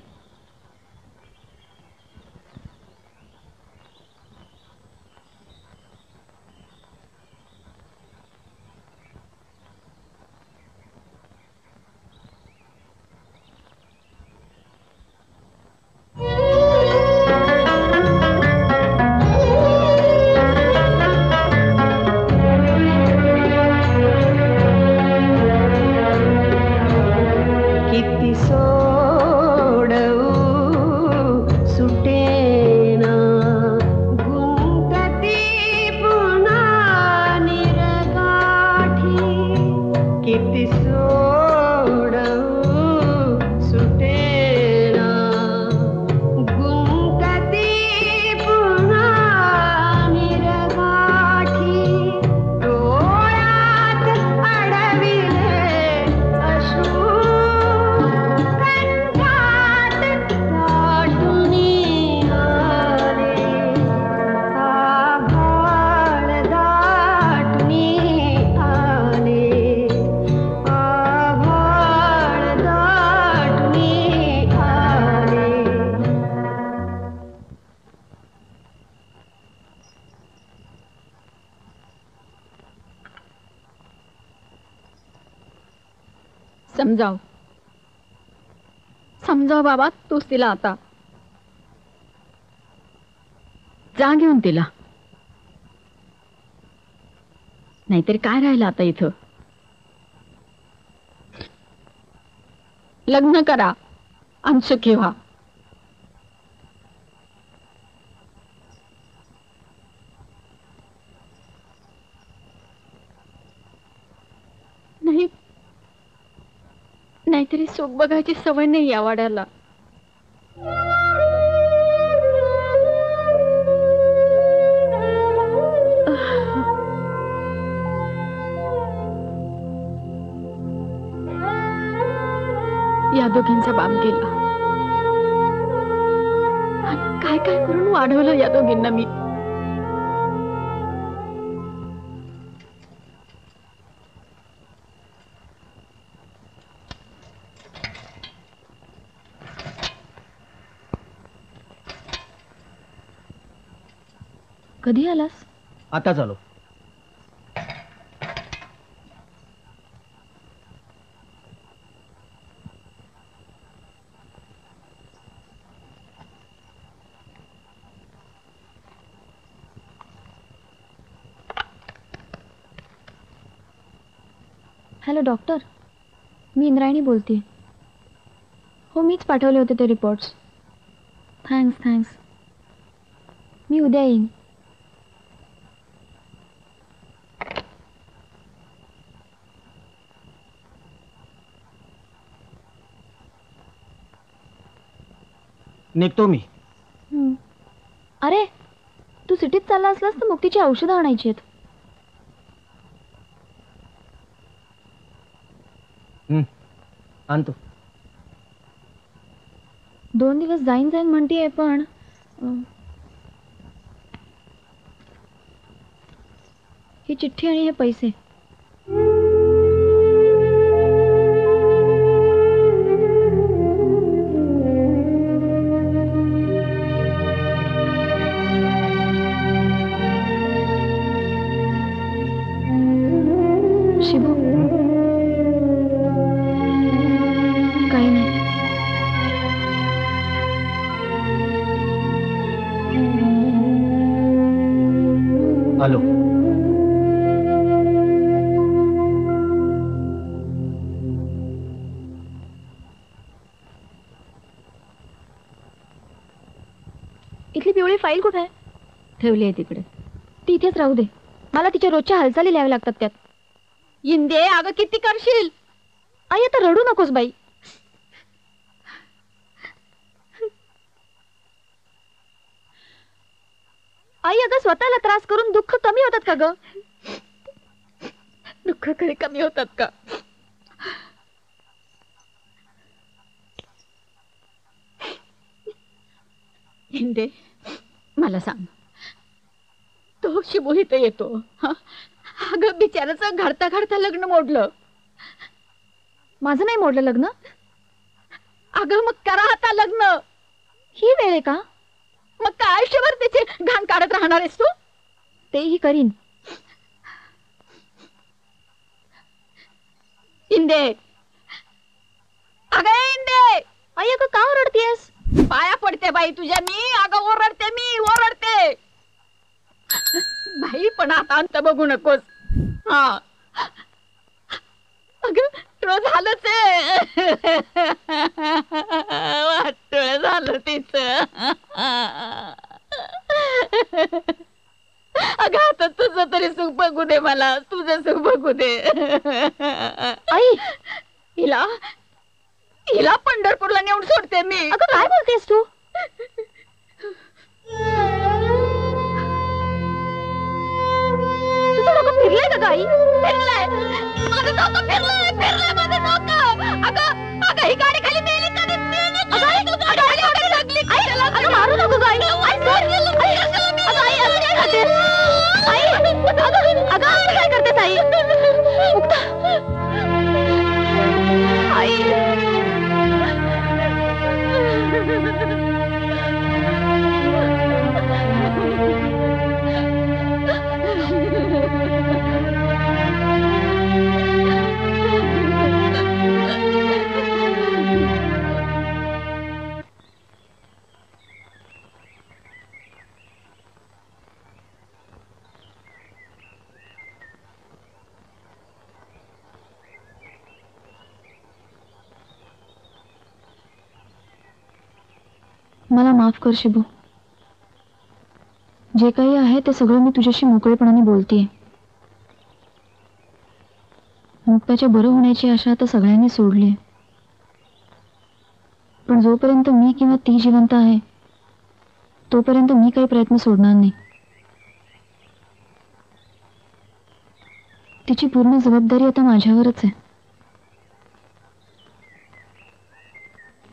समजाव बाबा, तूच तिला आता. जा घेऊन तिला, नाहीतरी काय राहिलं आता इथं. लग्न करा आणि सुखी व्हा. नाही, नाहीतरी सुख बघायची सवय नाही या वाड्याला. या दोघींचा बाप गेला. काय काय करून वाढवलं या दोघींना मी. कधी आलास? आता चालू. हॅलो डॉक्टर, मी इंद्रायणी बोलते. हो, मीच पाठवले होते ते रिपोर्ट्स. थँक्स. मी उद्या येईन. निघतो मी. अरे तू सिटीत चालला असलास तर मुक्तीची औषधं आणायची आहेत. आणतो. 2 दिवस जाईन म्हणतीये पण ही चिठ्ठी आणि हे पैसे. शिबू काही नाही. आलो. इथली पिवळी फाईल कुठे आहे? ठेवली आहे तिकडे. ती इथेच राहू दे. मला तिच्या रोजच्या हालचाली लिहाव्या लागतात त्यात. इंदे अगं किती करशील? आई आता रडू नकोस बाई. आई अगं स्वतःला त्रास करून दुःख कमी होतात का ग? दुःख खरे कमी होतात का? इंदे मला सांग, तो शिबू इथे येतो. अगं बिचाराचं घडता घडता लग्न मोडलं. माझं नाही मोडलं लग्न. अगं मग करा आता लग्न. ही वेळ आहे का? मग काय आयुष्यभर त्याची घाण काढत राहणार आहेस तू? तेही करीन. इंदे अगं इंदे. आई अगं का ओरडतेस? पाया पडते बाई तुझ्या मी. अगं ओरडते मी ओरडते बाई. पण आता अंत बघू नकोस. हा अगं वाटोळ झालंच आहे. वाटोळ झालं तिचं. अगं आता तुझं तरी सुख बघू दे मला. तुझं सुख बघू दे. आई हिला हिला पंढरपूरला नेऊन सोडते मी. अगं काय बोलतेस तू? तुझं डोकं फिरलंय का गाई? फिरलंय माझं डोकं. फिरलंय फिरलंय माझं डोकं. अगं अगं ही गाडी खाली नेली का? लागली. अगं मारू नको गाई. अगं काय करतेस आई? मुक्ता आई. मला माफ कर शिबू. जे काही आहे ते सगळं मी तुझ्याशी मोकळेपणाने बोलतेय. मुक्ताच्या बरं होण्याची आशा आता सगळ्यांनी सोडली. पण जोपर्यंत मी किंवा ती जिवंत आहे तोपर्यंत मी काही प्रयत्न सोडणार नाही. तिची पूर्ण जबाबदारी आता माझ्यावरच आहे.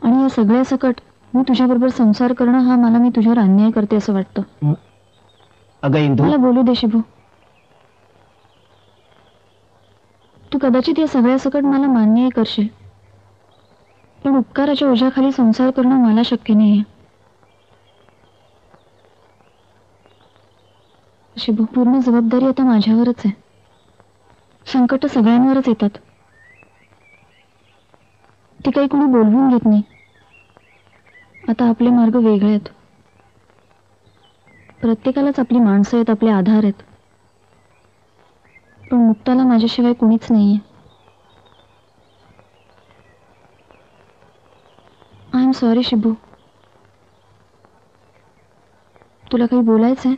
आणि या सगळ्या सकट मी तुझ्याबरोबर संसार करणं हा मला मी तुझ्यावर अन्याय करते असं वाटतं. अगं इंदू, मला बोलू दे शिबू. तू कदाचित या सगळ्या सकट मला मान्यही करशील, पण उपकाराच्या ओझ्याखाली संसार करणं मला शक्य नाहीये. शिबू, पूर्ण जबाबदारी आता माझ्यावरच आहे. संकट सगळ्यांवरच येतात. ती काही कोणी बोलवून घेत नाही. आता आपले मार्ग वेगळे आहेत. प्रत्येकालाच आपली माणसं आहेत, आपले आधार आहेत. पण मुक्ताला माझ्याशिवाय कुणीच नाहीये. I am sorry Shibu. तुला काही बोलायचंय?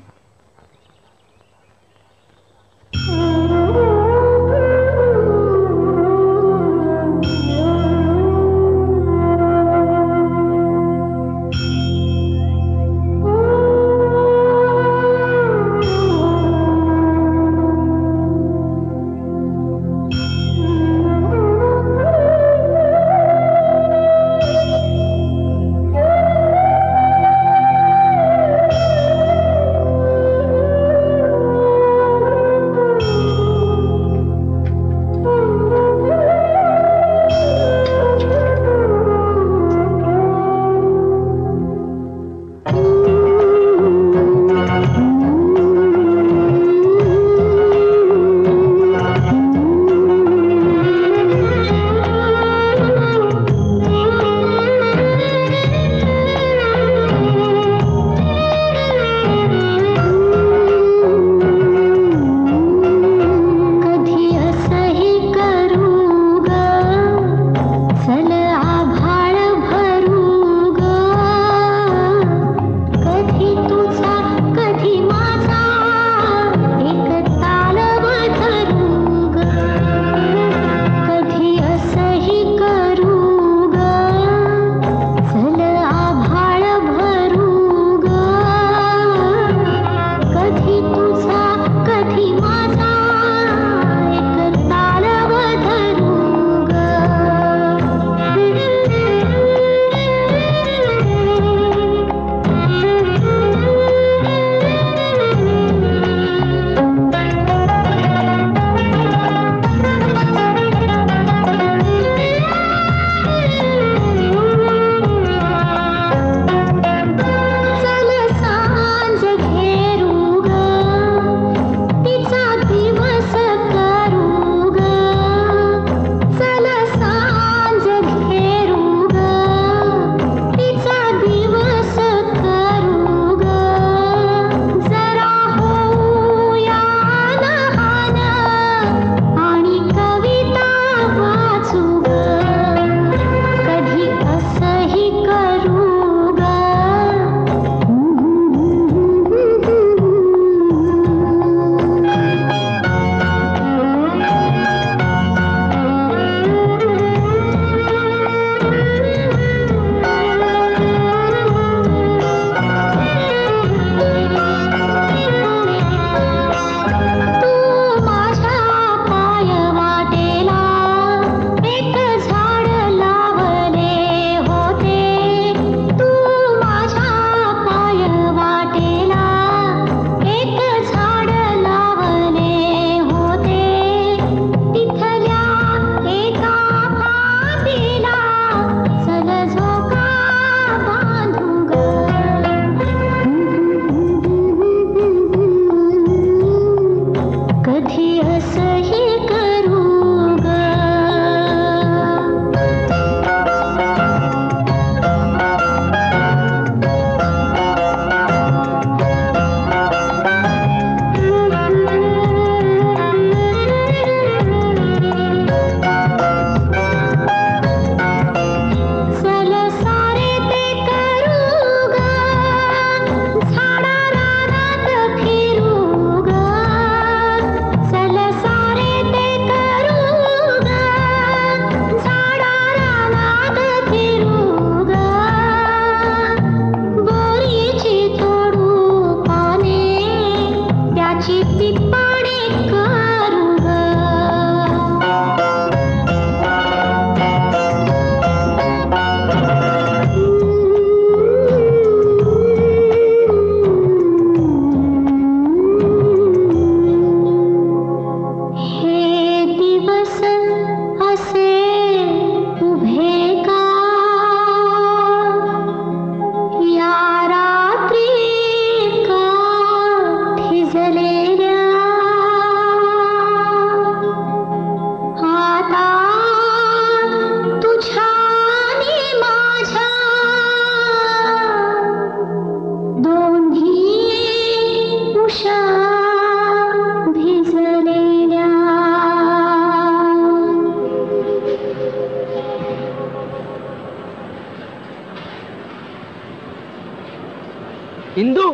इंदू,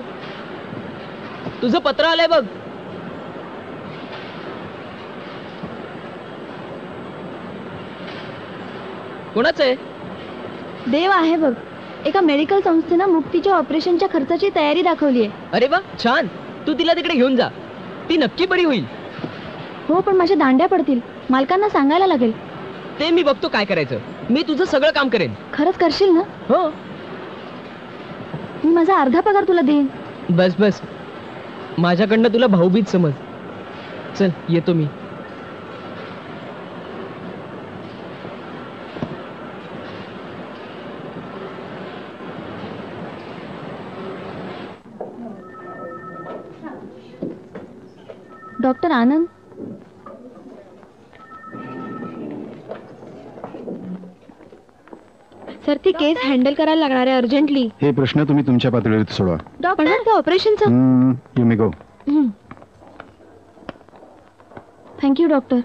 तुझं पत्र आलंय बघ. कोणाचं आहे? देव आहे बघ. एका मेडिकल संस्थेनं मुक्तीच्या ऑपरेशनच्या खर्चाची तयारी दाखवली आहे. अरे वा, छान. तू तिला तिकडे घेऊन जा, ती नक्की बरी होईल. हो, पण माझ्या दांड्या पडतील. मालकांना सांगायला लागेल. ते मी बघतो काय करायचं. मी तुझं सगळं काम करेन. खरंच करशील ना? हो. मी माझा अर्धा पगार तुला देईन. बस बस, माझ्याकडनं तुला भाऊबीज समज. चल, येतो मी. डॉक्टर आनंद, सर ती केस हँडल करायला लागणार आहे अर्जंटली. हे प्रश्न तुम्ही तुमच्या पातळीवर सोडवा. डॉक्टर, ऑपरेशनचं. You may go. Thank you doctor.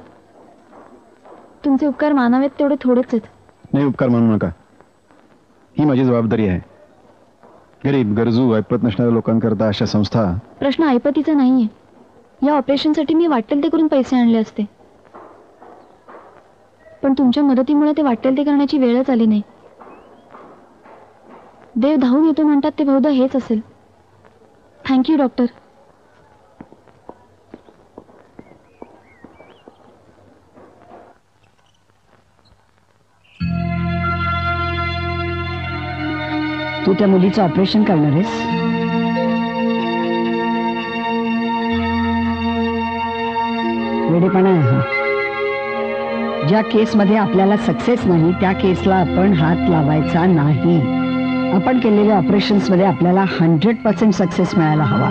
तुमचे उपकार मानावेत तेवढे थोडेच आहेत. नाही, उपकार मानू नका. ही माझी जबाबदारी आहे. गरीब, गरजू, ऐपत नसणाऱ्या लोकांकरता अशा संस्था. प्रश्न ऐपतीचा नाहीये. या ऑपरेशनसाठी मी वाटेल ते करून पैसे आणले असते, पण तुमच्या मदतीमुळे ते वाटेल ते करण्याची वेळच आली नाही. देव धावून येतो म्हणतात ते बहुधा हेच असेल. Thank you doctor. तू त्या मुलीचं ऑपरेशन करणार आहेस? वेडेपणा आहे हा. ज्या केसमध्ये आपल्याला सक्सेस नाही त्या केसला आपण हात लावायचा नाही. आपण केलेल्या ऑपरेशन्स मध्ये आपल्याला 100% सक्सेस मिळायला हवा,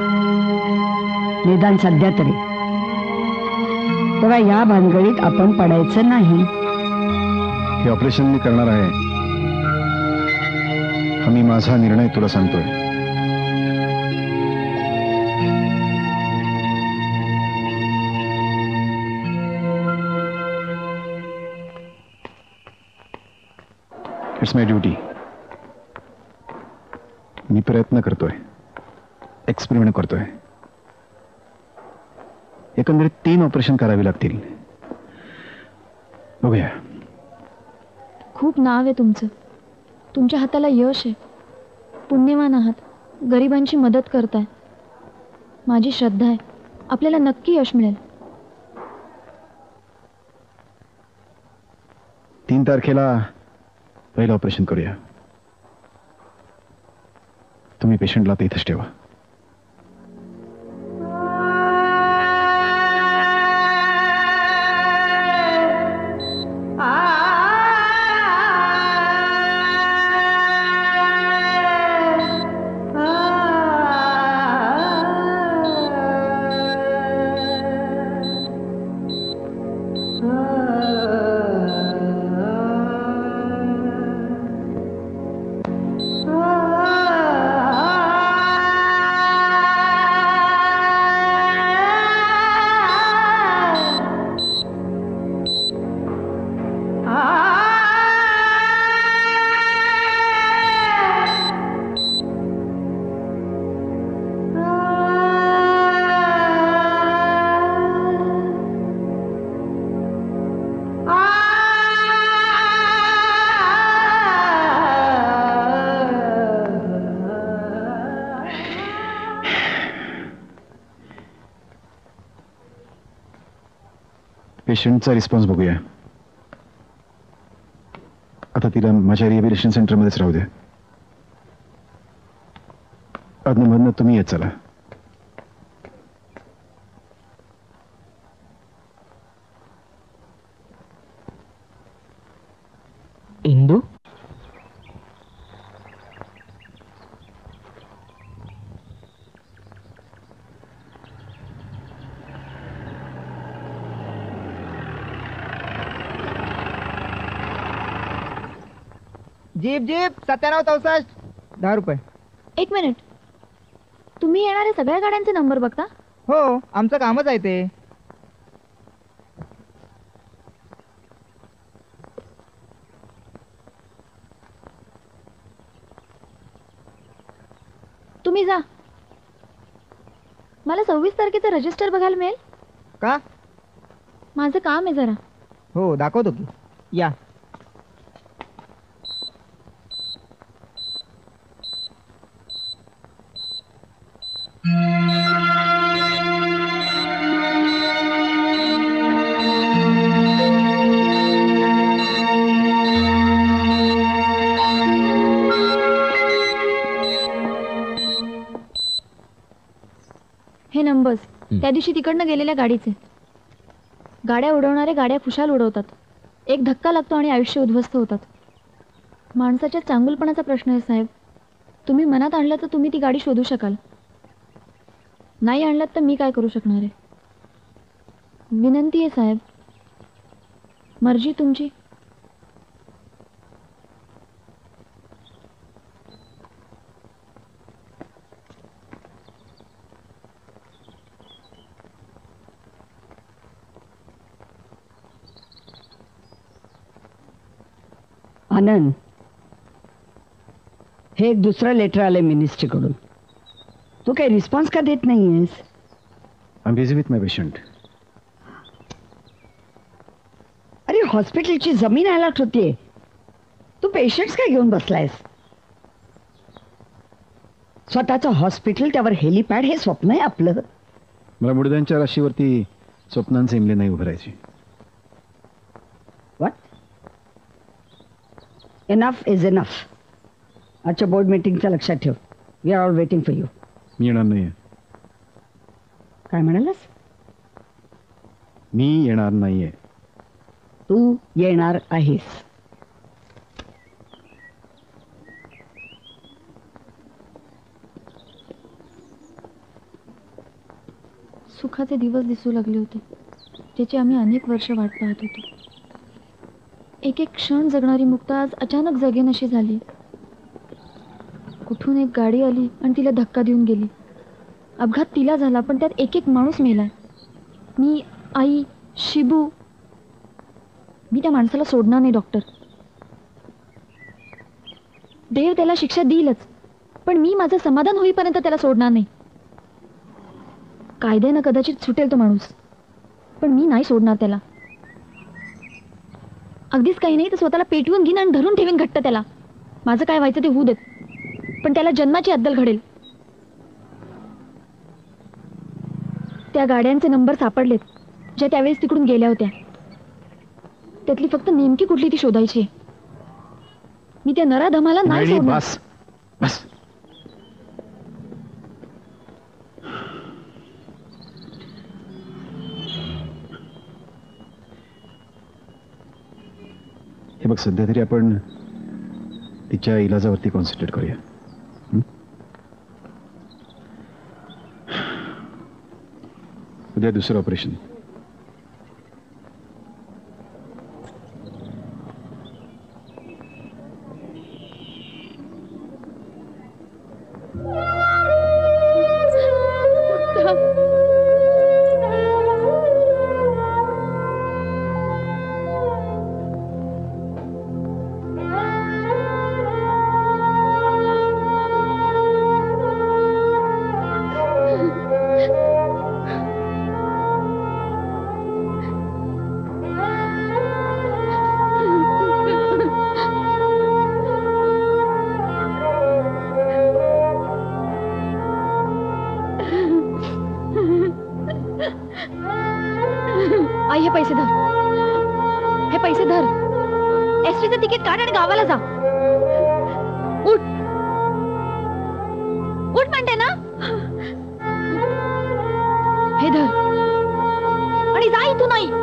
निदान सध्या तरी. तेव्हा या भानगडीत आपण पडायचं नाही. हे ऑपरेशन मी करणार आहे हा मी माझा निर्णय तुला सांगतोय. It's my duty. मी प्रयत्न करतोय, एक्सपेरिमेंट करतोय. एकंदरीत 3 ऑपरेशन करावी लागतील. बघूया. खूप नाव आहे तुमचं. तुमच्या हाताला यश आहे. पुण्यवान आहात. गरिबांची मदत करताय. माझी श्रद्धा आहे आपल्याला नक्की यश मिळेल. 3 तारखेला पहिलं ऑपरेशन करूया. तुम्ही पेशंटला आता इथंच ठेवा. पेशंटचा रिस्पॉन्स बघूया. आता तिला माझ्या रिहॅबिलिटेशन सेंटरमध्येच राहू द्या. अधनमधनं तुम्ही येत चला. इंदू, जीप जीप 9764 10 रुपये. एक मिनिट. तुम्ही येणाऱ्या सगळ्या गाड्यांचे नंबर बघता? हो, आमचं कामच आहे ते. तुम्ही जा. मला 26 तारखेचं रजिस्टर बघायला मिळेल का? माझं काम आहे जरा. हो दाखवतो की. या. हे नंबर्स त्या दिवशी तिकडनं गेलेल्या गाडीचे. गाड्या उडवणारे गाड्या खुशाल उडवतात. एक धक्का लागतो आणि आयुष्य उद्ध्वस्त होतात. माणसाच्या चांगुलपणाचा प्रश्न आहे साहेब. तुम्ही मनात आणलं तर तुम्ही ती गाडी शोधू शकाल. नाही आणलात तर मी काय करू शकणार आहे. विनंती आहे साहेब, मर्जी तुमची. आनंद, हे एक दुसरं लेटर आलंय मिनिस्ट्रीकडून. तू काही रिस्पॉन्स का देत नाहीयेस? I am busy with my patient. अरे हॉस्पिटलची जमीन अलॉट होतीये, तू पेशंट्स काय घेऊन बसलायस? स्वतःचं हॉस्पिटल, त्यावर हेलिपॅड, हे स्वप्न आहे आपलं. मला मुडद्यांच्या राशीवरती स्वप्नांचे इमले नाही उभरायचे. व्हॉट? Enough is enough. आजच्या बोर्ड मीटिंगचं लक्षात ठेव. We are all waiting for you. मी येणार नाहीये. काय म्हणालास? मी येणार नाहीये. तू येणार आहेस. सुखाचे दिवस दिसू लागले होते, ज्याची आम्ही अनेक वर्ष वाट पाहत होतो. एक एक क्षण जगणारी मुक्ता आज अचानक जगेनशी झाली. कुठून एक गाडी आली आणि तिला धक्का देऊन गेली. अपघात तिला झाला, पण त्यात एक एक माणूस मेलाय. मी, आई, शिबू. मी त्या माणसाला सोडणार नाही डॉक्टर. देव त्याला शिक्षा देईलच, पण मी माझं समाधान होईपर्यंत त्याला सोडणार नाही. कायद्यानं कदाचित सुटेल तो माणूस, पण मी नाही सोडणार त्याला. अगदीच काही नाही तर स्वतःला पेटवून घेईन आणि धरून ठेवीन घट्ट त्याला. माझं काय व्हायचं ते होऊ देत, पण त्याला जन्माची अद्दल घडेल. त्या गाड्यांचे नंबर सापडलेत ज्या त्यावेळेस तिकडून गेल्या होत्या. त्यातली फक्त नेमकी कुठली ती शोधायची. मी त्या नराधमाला नाही सोडणार. बस बस. हे बघ, सध्या तरी आपण तिच्या इलाजावरती कॉन्सन्ट्रेट करूया. उद्या दुसरं ऑपरेशन. आई, हे पैसे धर. हे पैसे धर. एसटीचं तिकीट काढ आणि गावाला जा. उठ उठ म्हणते ना. हे धर आणि जा इथून. नाही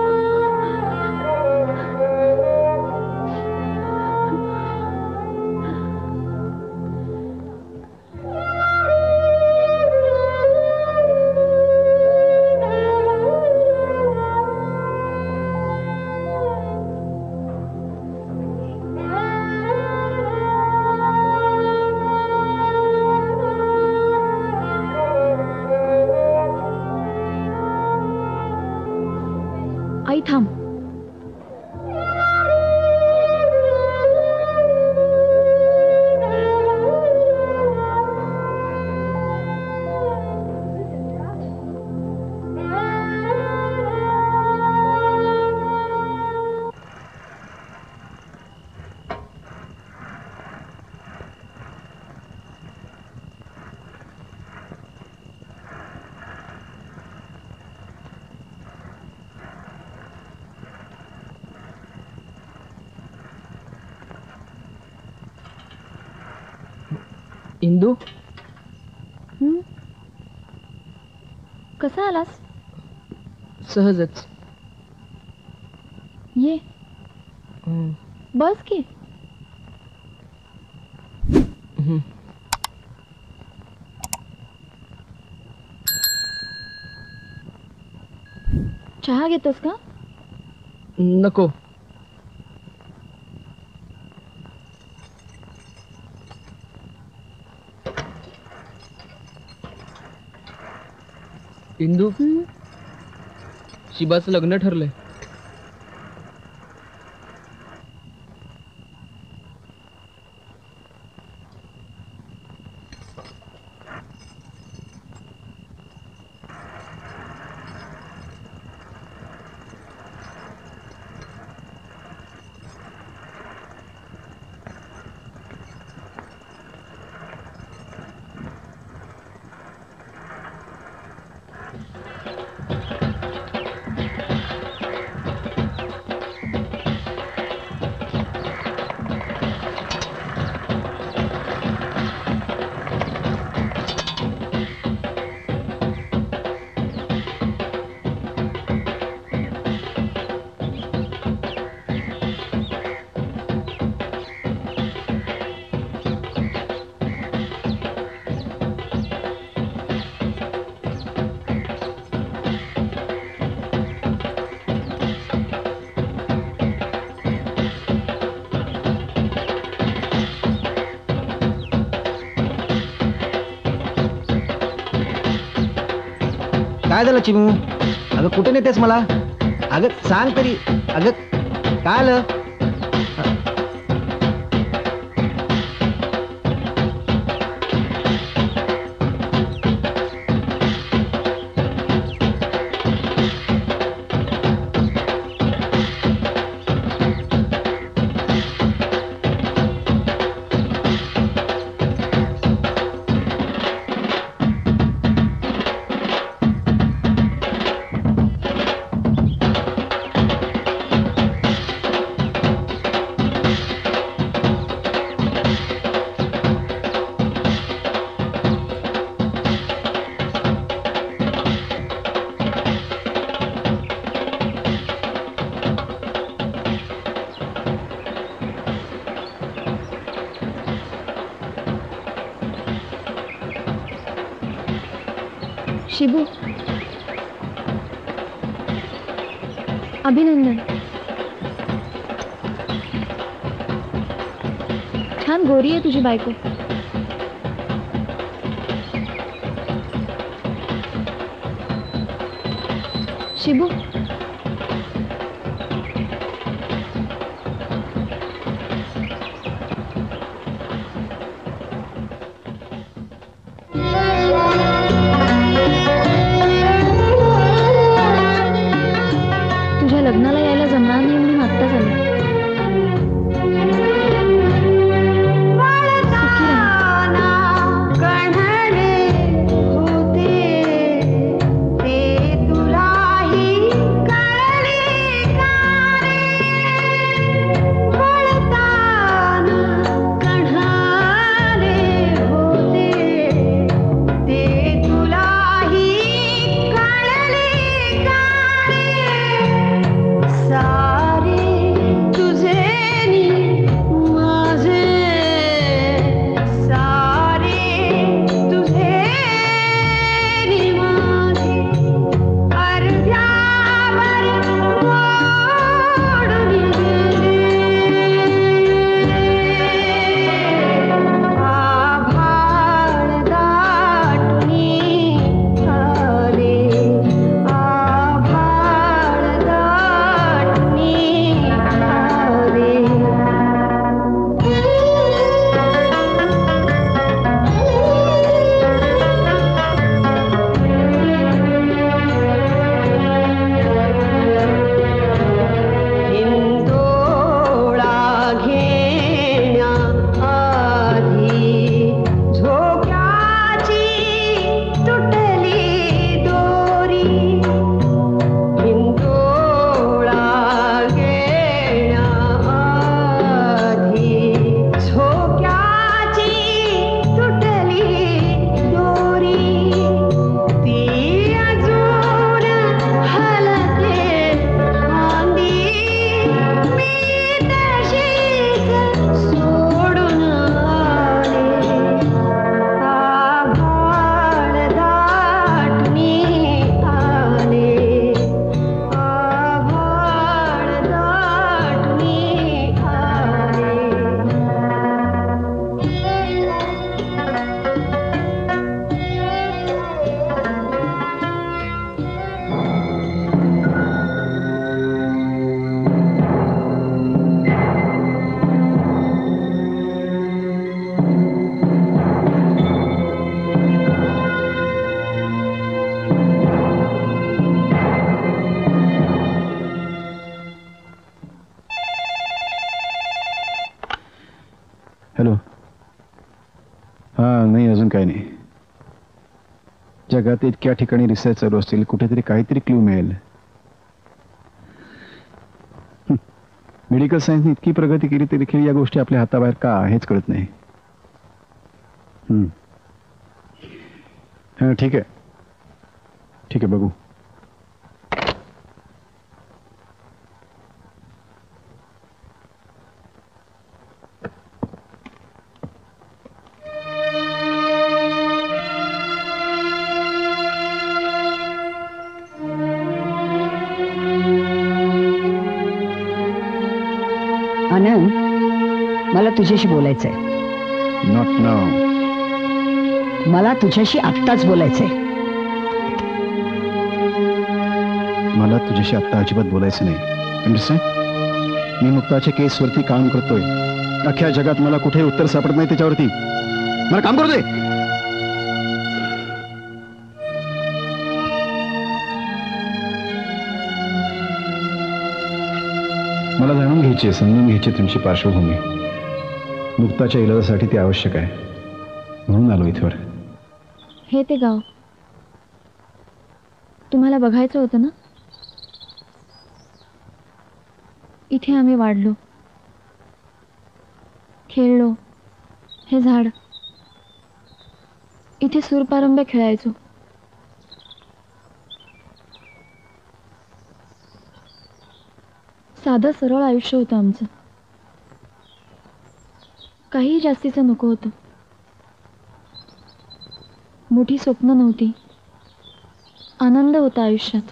इंदू कसा आलास? सहजच. ये बस की. चहा घेतोस का? नको. इंदू शिबाचं लग्न ठरलंय. काय झालं चिमू? अगं कुठे नेतेस मला? अगं सांग तरी. अगं काय आलं? शिबू, अभिनंदन. छान गोरी आहे तुझी बायको. शिबू, लग्नाला यायला जमणार नाही म्हणून आत्ताच आले. होते ते तुलाही हा नाही, अजून काही नाही. जगात इतक्या ठिकाणी रिसर्च चालू असतील, कुठेतरी काहीतरी क्लू मिळेल. मेडिकल सायन्सने इतकी प्रगती केली तरी देखील या गोष्टी आपल्या हाताबाहेर का हेच कळत नाही. हा ठीक आहे, ठीक आहे, बघू. आनंद, मला तुझ्याशी बोलायचंय. Not now. मला तुझ्याशी आत्ताच बोलायचंय. मला तुझ्याशी आत्ता अजिबात बोलायचं नाही. अंडरस्टँड? मी मुक्ताच्या केसवरती काम करतोय. अख्ख्या जगात मला कुठे उत्तर सापडत नाही त्याच्यावरती. मला काम करू दे. मला जाणून घ्यायची, समजून घ्यायची तुमची पार्श्वभूमी. मुक्ताच्या इलाजासाठी ती आवश्यक आहे, म्हणून आलो इथवर. हे ते गाव तुम्हाला बघायचं होतं ना? इथे आम्ही वाढलो, खेळलो. हे झाड, इथे सूरपारंब्या खेळायचो. साधं सरळ आयुष्य होतं आमचं. काही जास्तीचं नको होतं. मोठी स्वप्न नव्हती. आनंद होता आयुष्यात,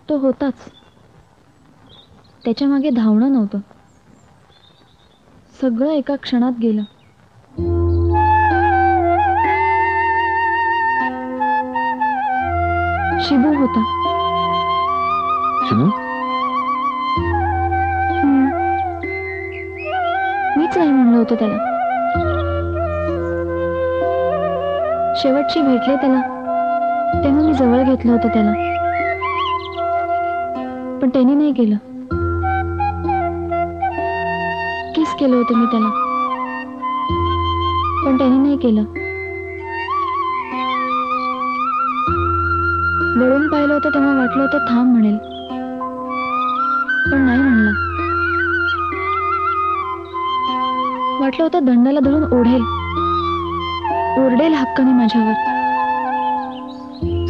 तो होताच. त्याच्या मागे धावणं नव्हतं. सगळं एका क्षणात गेलं. शिबू होता. शिबू? मीच नाही म्हणलं होतं त्याला. शेवटची भेटले त्याला तेव्हा मी जवळ घेतलं होतं त्याला, पण त्याने नाही केलं. किस केलं होतं मी त्याला, पण त्याने नाही केलं. वळून पाहिलं होतं तेव्हा वाटलं होतं थांब म्हणेल, पण नाही म्हणला. वाटलं होतं दंडाला धरून ओढेल, ओरडेल हक्काने माझ्यावर,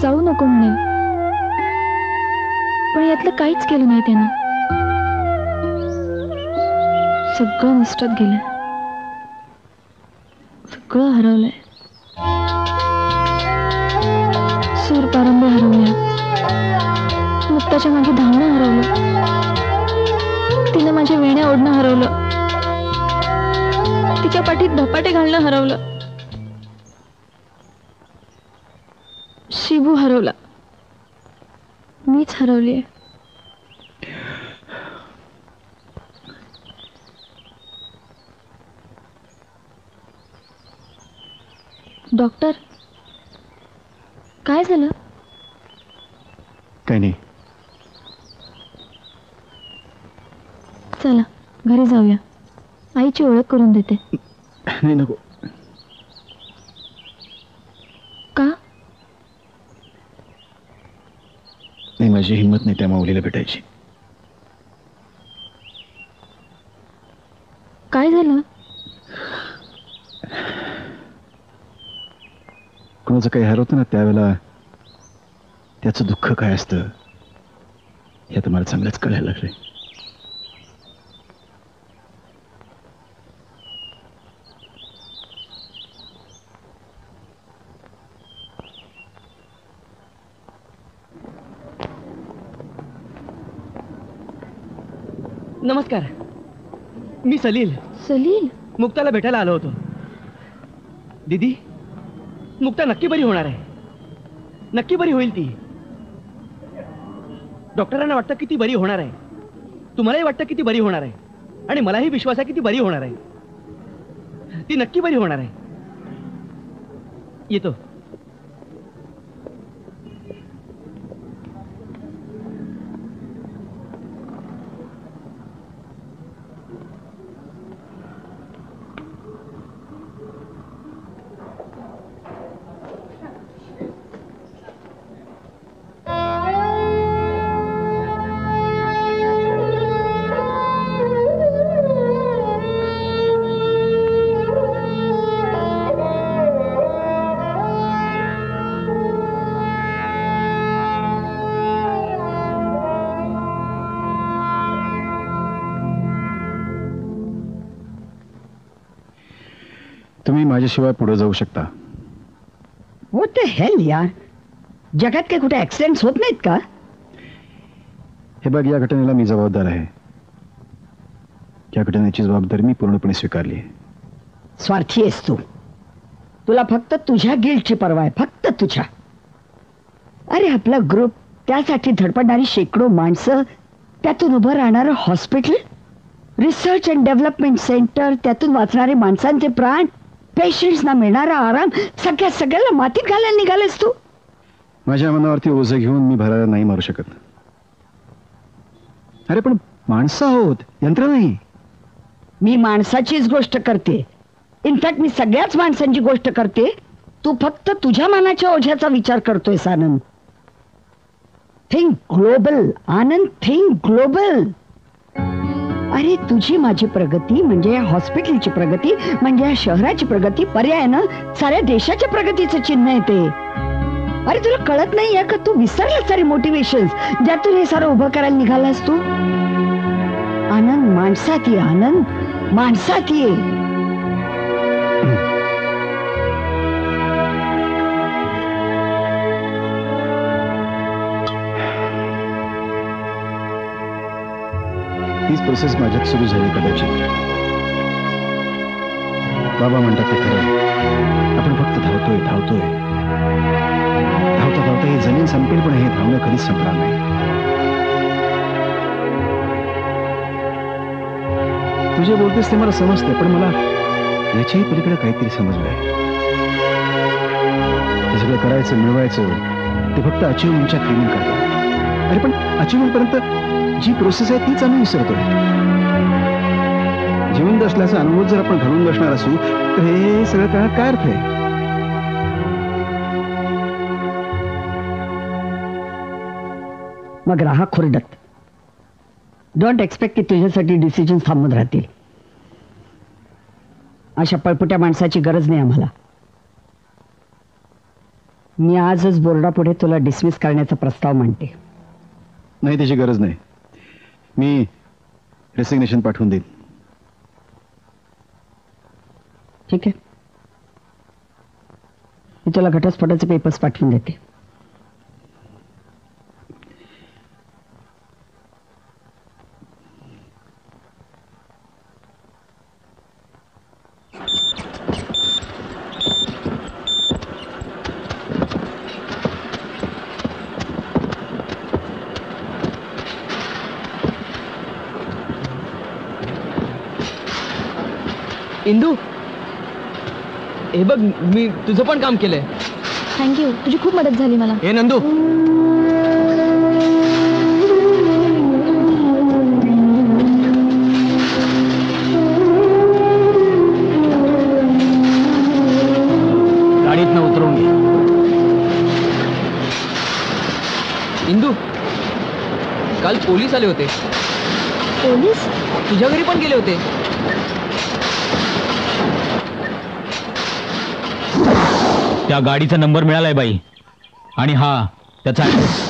जाऊ नको म्हणेल. पण यातलं काहीच केलं नाही त्यानं. सगळं नष्टात गेलंय, सगळं हरवलंय. सूरपारंब्या हरवल्या, मुक्ताच्या मागे धावणं हरवलं, तिनं माझ्या वेण्या ओढणं हरवलं, तिच्या पाठीत धपाटे घालणं हरवलं. शिबू हरवला, मीच हरवलीये. डॉक्टर, काय झालं? काही नाही. चला घरी जाऊया, आईची ओळख करून देते. नाही, नको. का? नाही, माझी हिंमत नाही त्या माऊलीला भेटायची. काय झालं? कोणाचं काही हरवतं ना त्यावेळेला त्याचं दुःख काय असतं हे आता मला चांगलंच कळायला लागलंय. नमस्कार, मी सलील. सलील? मुक्ताला भेटायला आलो होतो. दीदी, मुक्ता नक्की बरी होणार आहे, नक्की बरी होईल ती. डॉक्टरांना वाटतं की ती बरी होणार आहे, तुम्हालाही वाटतं की ती बरी होणार आहे, आणि मलाही विश्वास आहे की ती बरी होणार आहे. ती नक्की बरी होणार आहे. येतो. तुम्ही माझ्याशिवाय पुढे जाऊ शकता. व्हॉट द हेल यार, जगात काही कुठे ऍक्सिडेंट्स होत नाहीत का? हे बघ, या घटनेला मी जबाबदार आहे. या घटनेची जबाबदारी मी पूर्णपणे स्वीकारली आहे. स्वार्थी आहेस तू. तुला फक्त तुझ्या गिल्टची पर्वा आहे, फक्त तुझ्या. अरे आपला ग्रुप, त्यासाठी धडपडणारी शेकडो माणसं, त्यातून उभं राहणारं hospital, research and development centre, त्यातून वाचणारे माणसांचे प्राण, पेशंट्सना मिळणारा आराम, सगळ्याला मातीत घालायला निघालेस तू. माझ्या मनावरती ओझं घेऊन मी भरायला नाही मारू शकत. अरे पण माणसं आहोत, यंत्र नाही. मी माणसाचीच गोष्ट करते. इनफॅक्ट मी सगळ्याच माणसांची गोष्ट करते. तू फक्त तुझ्या मनाच्या ओझ्याचा विचार करतोयस आनंद. थिंक ग्लोबल आनंद, थिंक ग्लोबल. अरे तुझी माझी प्रगती म्हणजे या हॉस्पिटलची प्रगती, म्हणजे या शहराची प्रगती, पर्यायानं साऱ्या देशाच्या प्रगतीचं चिन्ह आहे ते. अरे तुला कळत नाहीये का? तू विसरलास सारे मोटिवेशन्स ज्यातून हे सारं उभं करायला निघालास तू. आनंद माणसात ये, आनंद माणसात ये. हीच प्रोसेस माझ्यात सुरू झाली कदाचित. बाबा म्हणतात ते खरं. आपण फक्त धावतोय धावता धावता ही जमीन संपेल, पण हे धावणं कधीच संपणार नाही. तुझे बोलतेस ते मला समजते, पण मला याच्याही पलीकडे काहीतरी समजलंय. हे सगळं करायचं, मिळवायचं, ते फक्त अचिव्हमेंटच्या क्रिमिंग करतात. अरे पण अचिव्हमेंट पर्यंत जी प्रोसेस आहे तीच आम्ही विसरतोय. जिवंत असल्याचा अनुभव जर आपण घडवून बसणार असू तर हे सगळं करण्यात काय अर्थ आहे? मग राहा खुरडत. डोंट एक्सपेक्ट की तुझ्यासाठी डिसिजन थांबून राहतील. अशा पळपुट्या माणसाची गरज नाही आम्हाला. मी आजच बोर्डापुढे तुला डिसमिस करण्याचा प्रस्ताव मांडते. नाही, त्याची गरज नाही. मी रेसिग्नेशन पाठवून देईन. ठीक आहे, मी तुला घटस्फोटाचे पेपर्स पाठवून देते. इंदू, हे बघ, मी तुझं पण काम केलंय. थँक्यू, तुझी खूप मदत झाली मला. हे नंदू, गाडीत न उतरवून घे. इंदू, काल पोलीस आले होते. पोलीस? तुझ्या घरी पण गेले होते. त्या गाडीचा नंबर मिळालाय बाई, आणि हा त्याचा ऍड्रेस.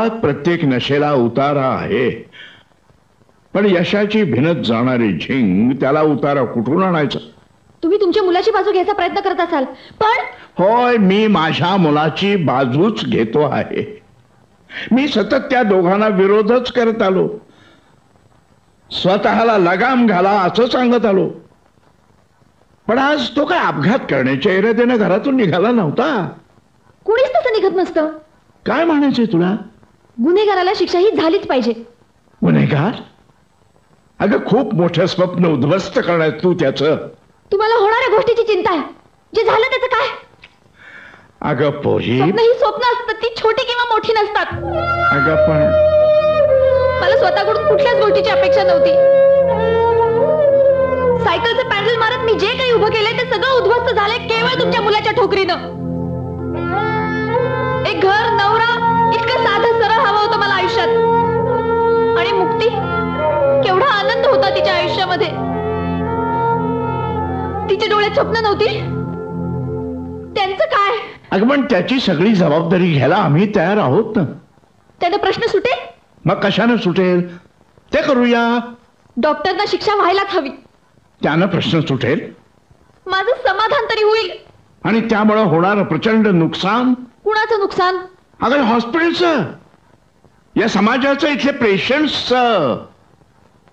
मुळात प्रत्येक नशेला उतारा आहे, पण यशाची भिनत जाणारी झिंग त्याला उतारा कुठून आणायचा? तुम्ही तुमच्या मुलाची बाजू घ्यायचा प्रयत्न करत असाल, पण होय, मी माझ्या मुलाची बाजूच घेतो आहे. मी सतत त्या दोघांना विरोधच करत आलो, स्वतःला लगाम घाला असं सांगत आलो. पण आज तो काय अपघात करण्याच्या इराद्याने घरातून निघाला नव्हता. कुणीच तसं निघत नसतं. काय म्हणायचंय तुला? गुन्हेगाराला शिक्षा ही झालीच पाहिजे. गुन्हेगार? अगं, खूप मोठं स्वप्न उद्ध्वस्त करण्यात तू त्याचं. तुम्हाला होणाऱ्या गोष्टीची चिंता आहे, जे झालं त्याचं काय? अगं पोरी, स्वप्न ही स्वप्न असतात, ती छोटी किंवा मोठी नसतात. अगं पण मला स्वतःकडून कुठल्याच गोष्टीची अपेक्षा नव्हती. सायकलचं पॅडल मारत मी जे काही उभं केलंय ते सगळं उद्ध्वस्त झालंय केवळ तुमच्या मुलाच्या ठोकरीनं. एक घर, नवरा, इतकं साधं सरळ हवं होतं मला आयुष्यात. आणि मुक्ती, केवढा आनंद होता तिच्या आयुष्यामध्ये. तिच्या डोळ्यात स्वप्न नव्हती. त्यांचं काय? अगं, पण त्याची सगळी जबाबदारी घ्यायला आम्ही तयार आहोत ना. त्यानं प्रश्न सुटेल? मग कशानं सुटेल ते करूया. डॉक्टरना शिक्षा व्हायलाच हवी. त्यानं प्रश्न सुटेल, माझं समाधान तरी होईल. आणि त्यामुळे होणारं प्रचंड नुकसान. कुणाचं नुकसान? अगं, हॉस्पिटलचं, या समाजाचं, इथले पेशंट्सचं.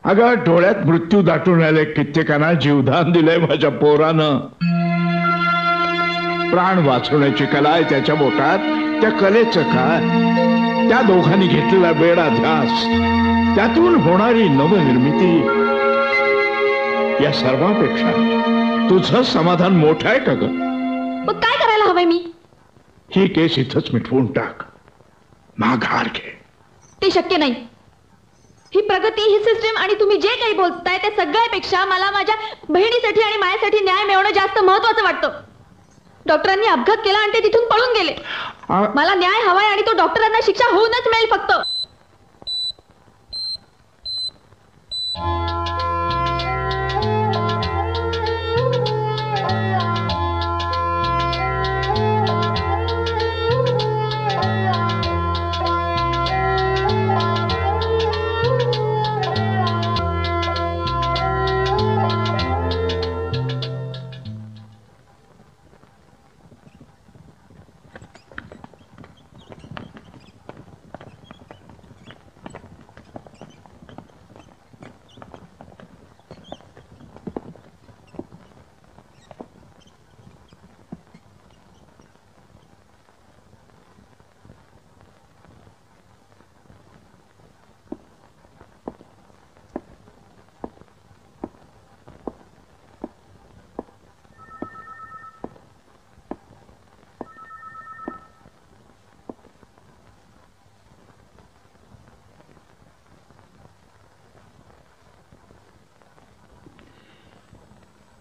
अगं, डोळ्यात मृत्यू दाटून आले, कित्येकांना जीवदान दिलंय माझ्या पोरानं. प्राण वाचवण्याची कला आहे त्याच्या बोटात. त्या कलेचं काय? त्या दोघांनी घेतलेला वेडा ध्यास, त्यातून होणारी नवनिर्मिती, या सर्वांपेक्षा तुझं समाधान मोठं आहे का ग? मग काय करायला हवंय मी? ही केस इथंच मिटवून टाक, माघार घे. ते शक्य नाही. ही प्रगती, ही सिस्टीम आणि तुम्ही जे काही बोलताय ते सगळ्यापेक्षा मला माझ्या बहिणीसाठी आणि माझ्यासाठी न्याय मिळवणं जास्त महत्वाचं वाटतं. डॉक्टरांनी अपघात केला आणि ते तिथून पळून गेले. मला न्याय हवाय आणि तो डॉक्टरांना शिक्षा होऊनच मिळेल फक्त.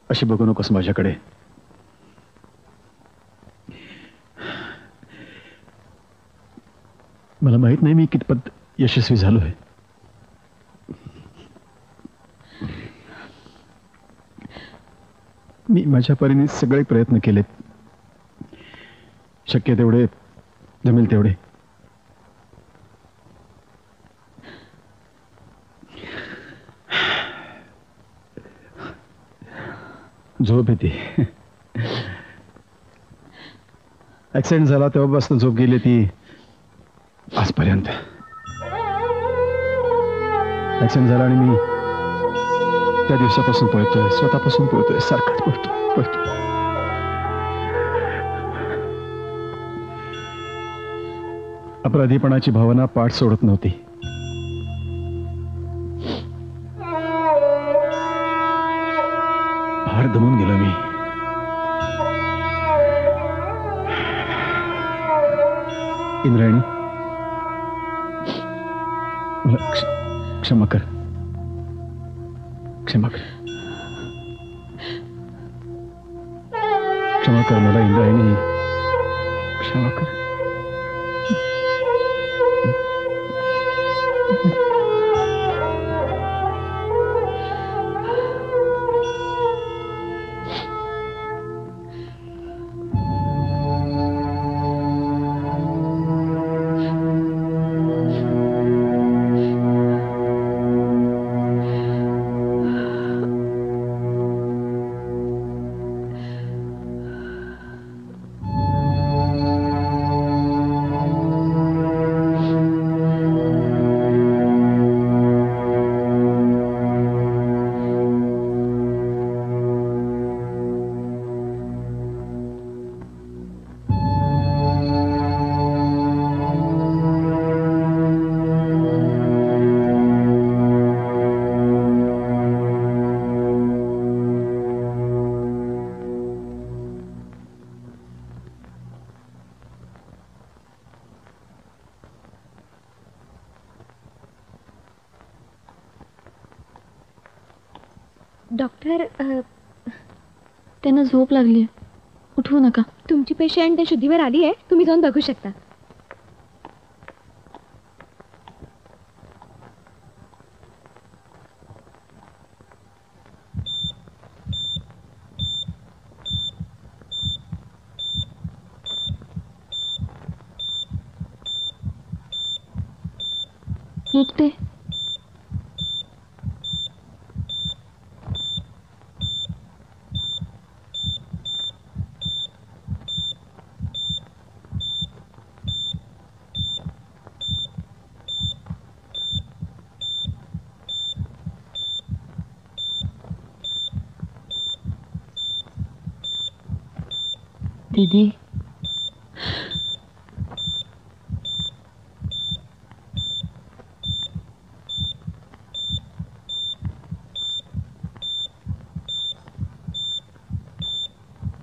अशी बघू नकोस माझ्याकडे. मला माहित नाही मी कितपत यशस्वी झालोय. मी माझ्या परीने सगळे प्रयत्न केलेत, शक्य तेवढे, जमेल तेवढे. झोप येते. ऍक्सिडेंट झाला तेव्हापासून झोप गेली ती आजपर्यंत. ऍक्सिडेंट झाला आणि मी त्या दिवसापासून पळतोय, स्वतःपासून पळतोय, सारखाच पळतोय. अपराधीपणाची भावना पाठ सोडत नव्हती. फार दमून गेलो मी. इंद्रायणी, मला क्षमा कर, क्षमा कर, क्षमा कर मला इंद्रायणी, क्षमा कर. डॉक्टर त्यांना झोप लागली आहे, उठवू नका. तुमची पेशंट शुद्धीवर आली आहे, तुम्ही जाऊन बघू शकता. मुक्ते, दीदी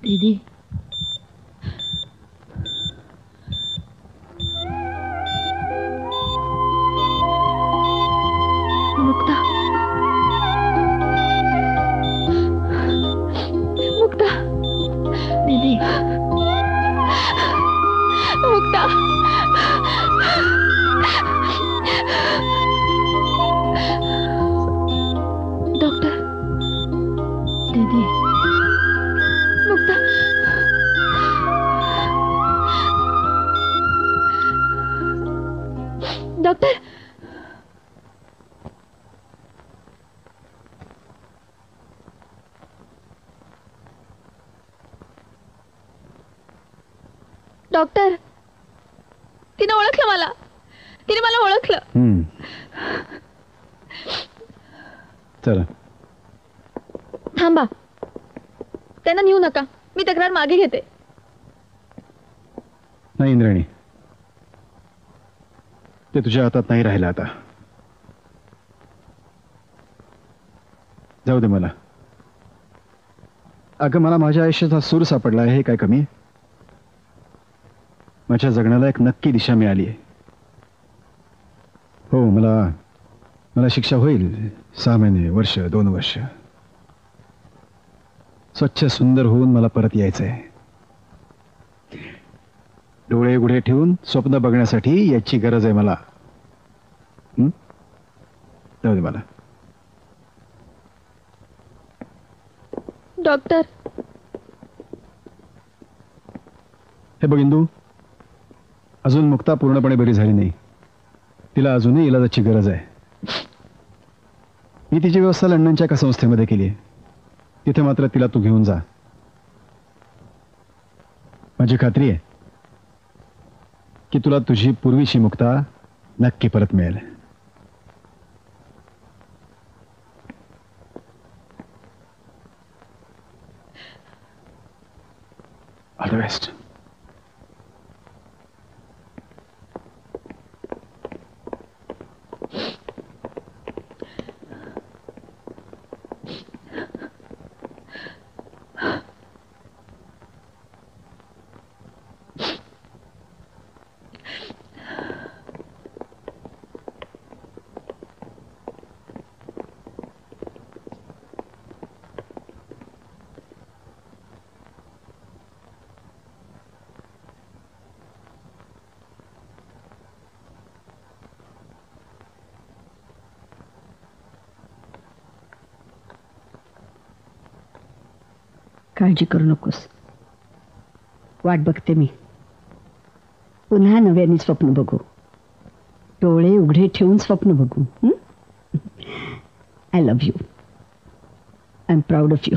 दीदी मुक्ता, मुक्ता, दीदी मुक्ता. डॉक्टर, दीदी मुक्ता. डॉक्टर, डॉक्टर, तिने ओळखलं मला, तिने मला ओळखलं. चला थांबा, त्यांना नेऊ नका, मी तक्रार मागे घेते. नाही इंद्राणी, ते तुझ्या हातात नाही राहिलं आता. जाऊ दे मला. अगं, मला माझ्या आयुष्याचा सूर सापडला आहे, हे काय कमी आहे? माझ्या जगण्याला एक नक्की दिशा मिळाली आहे. हो, मला शिक्षा होईल. 6 महिने, वर्ष, 2 वर्ष. स्वच्छ सुंदर होऊन मला परत यायचंय. डोळे उघडे ठेवून स्वप्न बघण्यासाठी याची गरज आहे मला. जाऊ दे मला. डॉक्टर, हे बघ इंदू, अजून मुक्ता पूर्णपणे बरी झाली नाही. तिला अजूनही इलाजाची गरज आहे. मी तिची व्यवस्था लंडनच्या एका संस्थेमध्ये केली आहे. तिथे मात्र तिला तू घेऊन जा. माझी खात्री आहे की तुला तुझी पूर्वीची मुक्ता नक्की परत मिळेल. All the best. काळजी करू नकोस. वाट बघते मी. पुन्हा नव्याने स्वप्न बघू. डोळे उघडे ठेवून स्वप्न बघू. I love you. I am proud of you.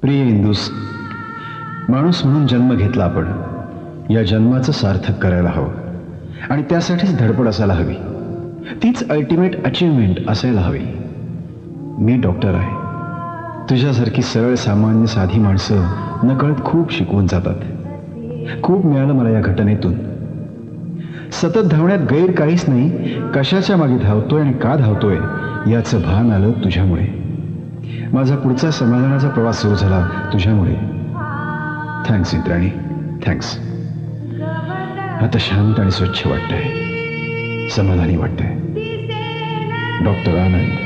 प्रिय इंदूस, माणूस म्हणून जन्म घेतला आपण. या जन्माचं सार्थक करायला हवं आणि त्यासाठीच धडपड असायला हवी. तीच अल्टिमेट अचीवमेंट असायला हवी. मी डॉक्टर आहे. तुझ्यासारखी सरळ सामान्य साधी माणसं नकळत खूप शिकवून जातात. खूप मिळालं मला या घटनेतून. सतत धावण्यात गैर काहीच नाही. कशाच्या मागे धावतोय आणि का धावतोय याचं भान आलं तुझ्यामुळे. माझा पुढचा समाधानाचा प्रवास सुरू झाला तुझ्यामुळे. Thanks Indrani, thanks. आता शांत आणि स्वच्छ वाटतंय, समाधानी वाटतंय. डॉक्टर आनंद.